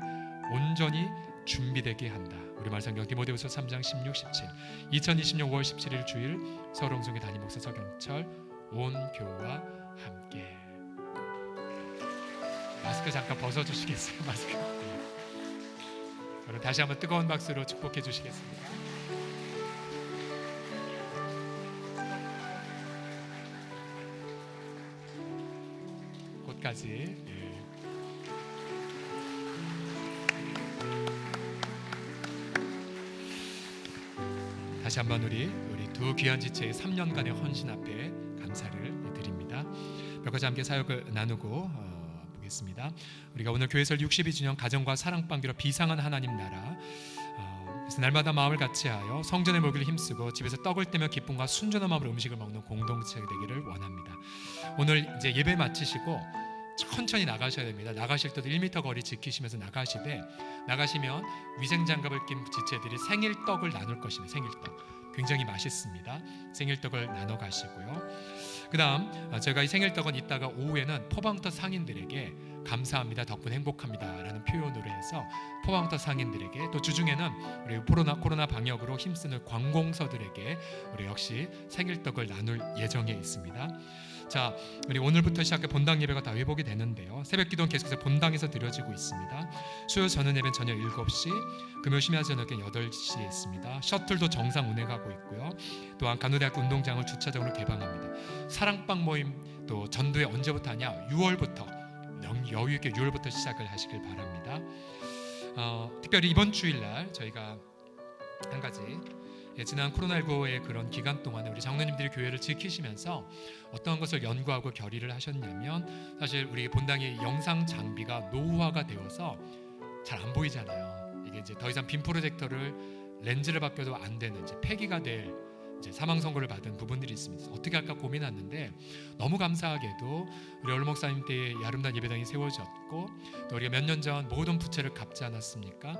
온전히 준비되게 한다. 우리말 성경 디모데후서 3장 16, 17. 2020년 5월 17일 주일 서롱송의 담임 목사 서경철 온 교우와 함께. 마스크 잠깐 벗어주시겠어요? 마스크. 여러분 다시 한번 뜨거운 박수로 축복해 주시겠습니다. 꽃까지. 다시 한번 우리 두 귀한 지체의 3년간의 헌신 앞에 감사를 드립니다. 몇 가지 함께 사역을 나누고 보겠습니다. 우리가 오늘 교회 설립 62주년 가정과 사랑방기로 비상한 하나님 나라, 그래서 날마다 마음을 같이하여 성전의 모기를 힘쓰고 집에서 떡을 떼며 기쁨과 순전한 마음으로 음식을 먹는 공동체가 되기를 원합니다. 오늘 이제 예배 마치시고 천천히 나가셔야 됩니다. 나가실 때도 1m 거리 지키시면서 나가시면 위생장갑을 낀 지체들이 생일떡을 나눌 것입니다. 생일떡 굉장히 맛있습니다. 생일떡을 나눠 가시고요. 그 다음 저희가 이 생일떡은 이따가 오후에는 포방터 상인들에게 감사합니다, 덕분 행복합니다 라는 표현으로 해서 포방터 상인들에게, 또 주중에는 우리 코로나 방역으로 힘쓰는 관공서들에게 우리 역시 생일떡을 나눌 예정에 있습니다. 자, 우리 오늘부터 시작해 본당 예배가 다 회복이 되는데요. 새벽 기도는 계속해서 본당에서 드려지고 있습니다. 수요 전원 예배는 저녁 7시, 금요 심야 저녁에 8시에 있습니다. 셔틀도 정상 운행하고 있고요. 또한 간호대학교 운동장을 주차장으로 개방합니다. 사랑방 모임 또 전도회 언제부터 하냐? 6월부터 여유 있게 6월부터 시작을 하시길 바랍니다. 특별히 이번 주일날 저희가 한 가지, 지난 코로나19의 그런 기간 동안에 우리 장로님들이 교회를 지키시면서 어떤 것을 연구하고 결의를 하셨냐면, 사실 우리 본당의 영상 장비가 노후화가 되어서 잘 안 보이잖아요. 이게 이제 더 이상 빔 프로젝터를 렌즈를 바뀌어도 안 되는 이제 폐기가 될 이제 사망 선고를 받은 부분들이 있습니다. 어떻게 할까 고민했는데, 너무 감사하게도 우리 얼 목사님 때에 아름다운 예배당이 세워졌고, 또 우리가 몇 년 전 모든 부채를 갚지 않았습니까?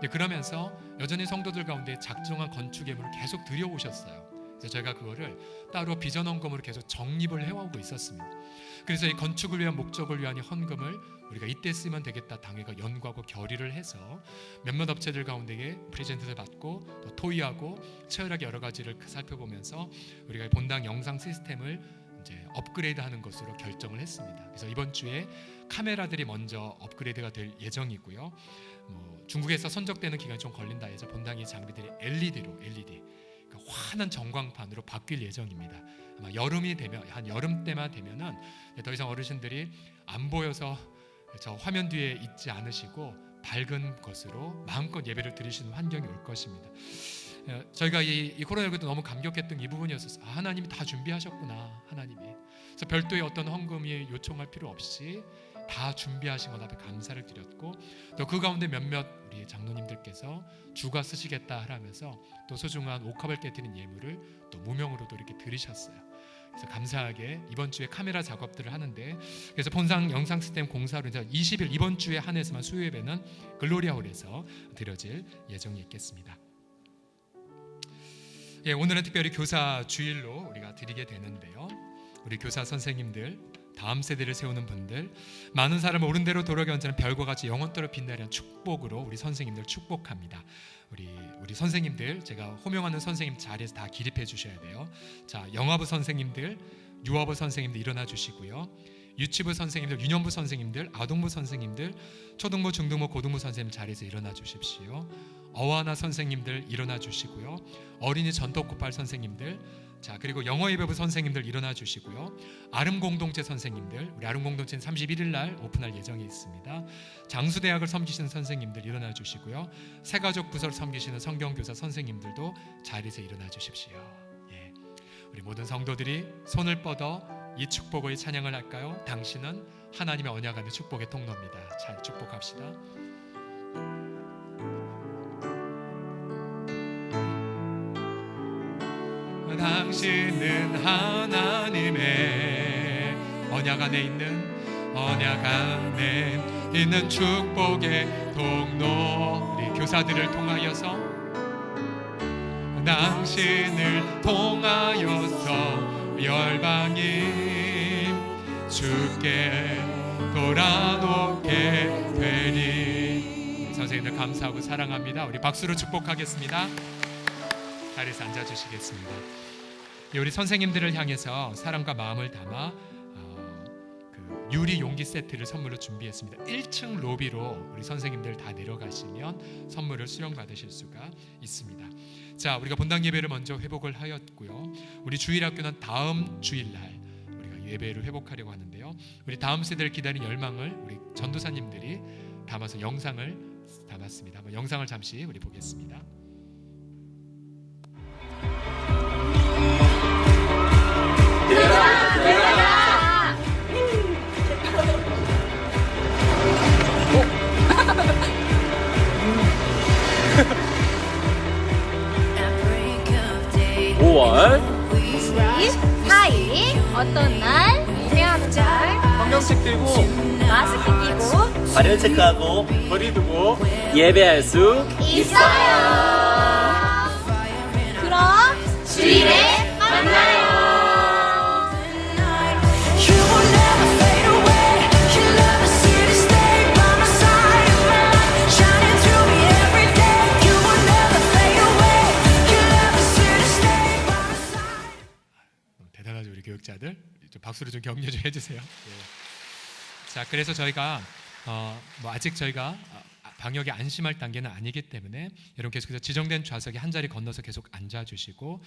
그러면서 여전히 성도들 가운데 작정한 건축 예물을 계속 드려오셨어요. 그래서 저희가 그거를 따로 비전 헌금으로 계속 적립을 해오고 있었습니다. 그래서 이 건축을 위한 목적을 위한 이 헌금을 우리가 이때 쓰면 되겠다 당회가 연구하고 결의를 해서 몇몇 업체들 가운데에 프레젠트를 받고 또 토의하고 치열하게 여러 가지를 살펴보면서 우리가 본당 영상 시스템을 이제 업그레이드하는 것으로 결정을 했습니다. 그래서 이번 주에 카메라들이 먼저 업그레이드가 될 예정이고요. 중국에서 선적되는 기간이 좀 걸린다 해서 본당의 장비들이 LED 그러니까 환한 전광판으로 바뀔 예정입니다. 아마 여름이 되면, 한 여름 때만 되면은 더 이상 어르신들이 안 보여서 저 화면 뒤에 있지 않으시고 밝은 것으로 마음껏 예배를 드리시는 환경이 올 것입니다. 저희가 이 코로나19도 너무 감격했던 이 부분이었어요. 하나님이 다 준비하셨구나, 하나님이. 그래서 별도의 어떤 헌금이 요청할 필요 없이 다 준비하신 것 앞에 감사를 드렸고, 또 그 가운데 몇몇 우리 장로님들께서 주가 쓰시겠다 하면서 또 소중한 옥합을 깨뜨린 예물을 또 무명으로도 이렇게 드리셨어요. 그래서 감사하게 이번 주에 카메라 작업들을 하는데, 그래서 본상 영상 시스템 공사로 20일 이번 주에 한해서만 수요 예배는 글로리아홀에서 드려질 예정이 있겠습니다. 오늘은 특별히 교사 주일로 우리가 드리게 되는데요. 우리 교사 선생님들 다음 세대를 세우는 분들, 많은 사람을 옳은 대로 돌아가게 하는 별과 같이 영원토록 빛나는 축복으로 우리 선생님들 축복합니다. 우리 선생님들, 제가 호명하는 선생님 자리에서 다 기립해 주셔야 돼요. 자, 영화부 선생님들, 유아부 선생님들 일어나 주시고요. 유치부 선생님들, 유년부 선생님들, 아동부 선생님들, 초등부, 중등부, 고등부 선생님 자리에서 일어나 주십시오. 어와나 선생님들 일어나 주시고요. 어린이 전도코팔 선생님들, 자, 그리고 영어 예배부 선생님들 일어나 주시고요. 아름 공동체 선생님들, 우리 아름 공동체는 31일 날 오픈할 예정이 있습니다. 장수대학을 섬기시는 선생님들 일어나 주시고요. 새가족 부서를 섬기시는 성경교사 선생님들도 자리에서 일어나 주십시오. 예. 우리 모든 성도들이 손을 뻗어 이 축복의 찬양을 할까요? 당신은 하나님의 언약 안의 축복의 통로입니다. 잘 축복합시다. 당신은 하나님의 언약 안에 있는 축복의 통로. 우리 교사들을 통하여서 당신을 통하여서 열방이 주께 돌아놓게 되니. 우리 선생님들 감사하고 사랑합니다. 우리 박수로 축복하겠습니다. 자리에서 앉아주시겠습니다. 우리 선생님들을 향해서 사랑과 마음을 담아 그 유리 용기 세트를 선물로 준비했습니다. 1층 로비로 우리 선생님들 다 내려가시면 선물을 수령받으실 수가 있습니다. 자, 우리가 본당 예배를 먼저 회복을 하였고요. 우리 주일학교는 다음 주일날 우리가 예배를 회복하려고 하는데요. 우리 다음 세대를 기다리는 열망을 우리 전도사님들이 담아서 영상을 담았습니다. 한번 영상을 잠시 우리 보겠습니다. 어떤 날? 유명한 날? 성경책 들고 마스크 끼고 발열 체크하고 거리 두고 예배할 수 있어요. 그럼 주일에 만나요. 대단하죠, 우리 교육자들. 좀 박수로 좀 격려 좀 해주세요. 예. 자, 그래서 저희가 아직 저희가 방역에 안심할 단계는 아니기 때문에 여러분 계속해서 지정된 좌석에 한 자리 건너서 계속 앉아주시고,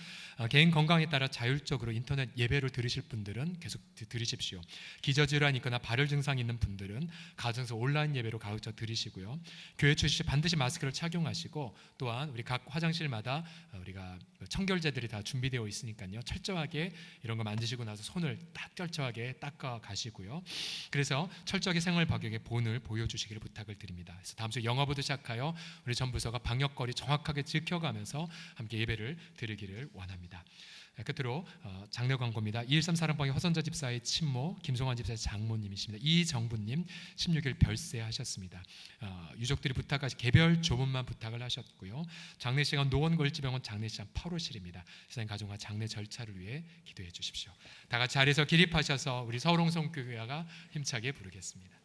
개인 건강에 따라 자율적으로 인터넷 예배를 들으실 분들은 계속 들으십시오. 기저질환이 있거나 발열 증상이 있는 분들은 가정에서 온라인 예배로 가급적 들으시고요. 교회 출시 반드시 마스크를 착용하시고, 또한 우리 각 화장실마다 우리가 청결제들이 다 준비되어 있으니까요. 철저하게 이런 거 만지시고 나서 손을 딱 철저하게 닦아 가시고요. 그래서 철저하게 생활 방역의 본을 보여주시기를 부탁을 드립니다. 그래서 다음 주 영화부터 시작하여 우리 전부서가 방역거리 정확하게 지켜가면서 함께 예배를 드리기를 원합니다. 끝으로 장례 광고입니다. 213 사랑방의 허선자 집사의 친모 김송환 집사의 장모님이십니다. 이정부님 16일 별세하셨습니다. 유족들이 부탁하신 개별 조문만 부탁을 하셨고요. 장례시간 노원골지병원 장례시간 8호실입니다. 세상 가족과 장례 절차를 위해 기도해 주십시오. 다 같이 자리에서 기립하셔서 우리 서울홍성교회가 힘차게 부르겠습니다.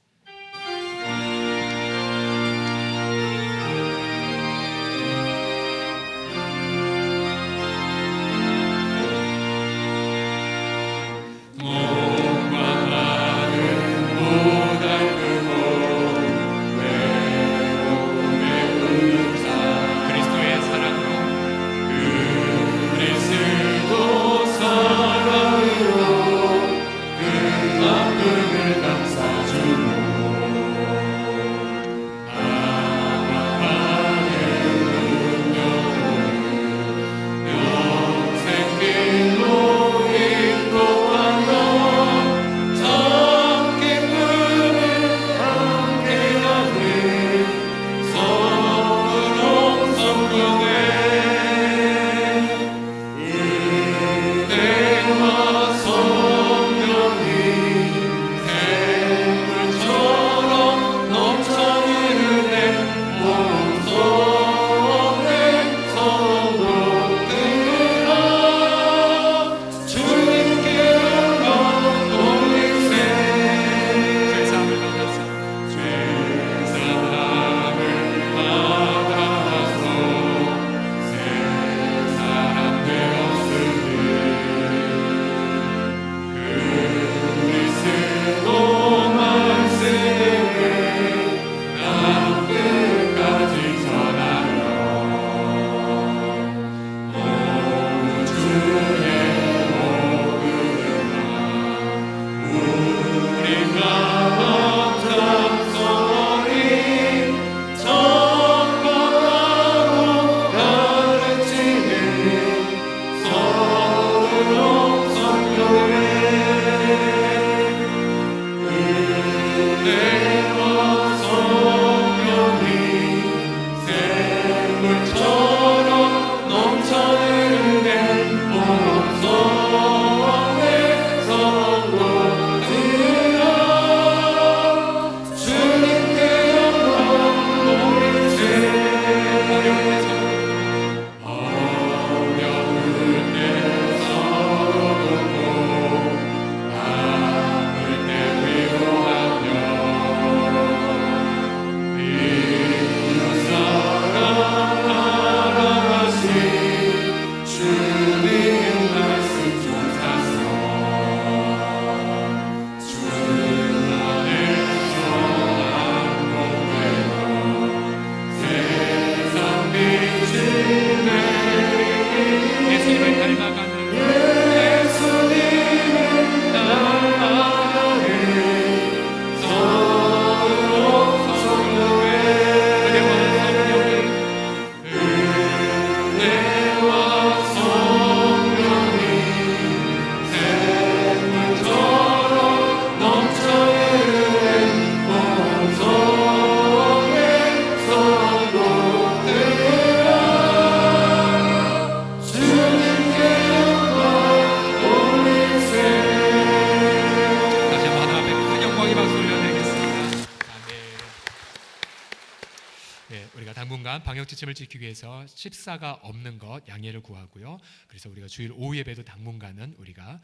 방역지침을 지키기 위해서 십사가 없는 것 양해를 구하고요. 그래서 우리가 주일 오후 예배도 당분간은 우리가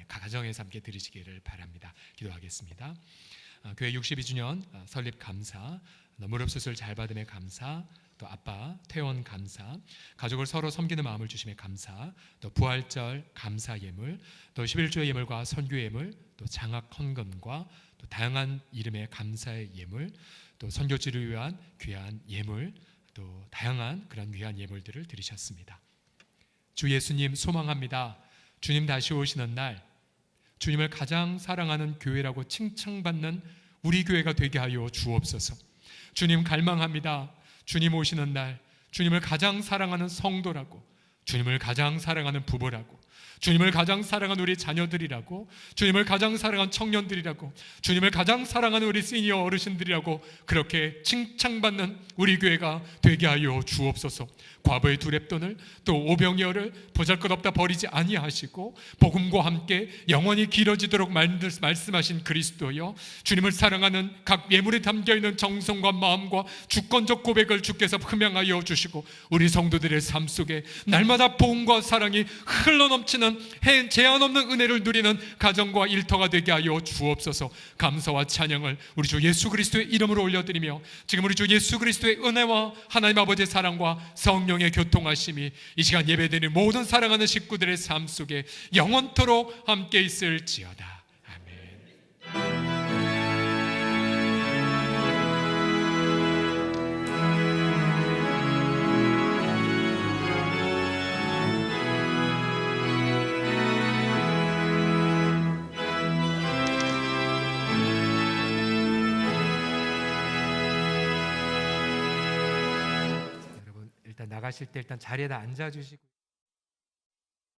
가정에서 함께 드리시기를 바랍니다. 기도하겠습니다. 교회 62주년 설립 감사, 무릎 수술 잘 받음에 감사, 또 아빠 퇴원 감사, 가족을 서로 섬기는 마음을 주심에 감사, 또 부활절 감사 예물, 또 11조의 예물과 선교 예물, 또 장학 헌금과 또 다양한 이름의 감사의 예물, 또 선교지를 위한 귀한 예물, 또 다양한 그런 귀한 예물들을 드리셨습니다. 주 예수님 소망합니다. 주님 다시 오시는 날 주님을 가장 사랑하는 교회라고 칭찬받는 우리 교회가 되게 하여 주옵소서. 주님 갈망합니다. 주님 오시는 날 주님을 가장 사랑하는 성도라고, 주님을 가장 사랑하는 부부라고, 주님을 가장 사랑하는 우리 자녀들이라고, 주님을 가장 사랑하는 청년들이라고, 주님을 가장 사랑하는 우리 시니어 어르신들이라고 그렇게 칭찬받는 우리 교회가 되게 하여 주옵소서. 과부의 두 렙돈을 또 오병이어를 보잘것없다 버리지 아니하시고 복음과 함께 영원히 길어지도록 말씀하신 그리스도여, 주님을 사랑하는 각 예물에 담겨있는 정성과 마음과 주권적 고백을 주께서 흠양하여 주시고 우리 성도들의 삶 속에 날마다 복음과 사랑이 흘러넘치는 제한 없는 은혜를 누리는 가정과 일터가 되게 하여 주옵소서. 감사와 찬양을 우리 주 예수 그리스도의 이름으로 올려드리며 지금 우리 주 예수 그리스도의 은혜와 하나님 아버지의 사랑과 성령의 교통하심이 이 시간 예배드리는 모든 사랑하는 식구들의 삶 속에 영원토록 함께 있을지어다. 아멘. 나가실 때 일단 자리에다 앉아 주시고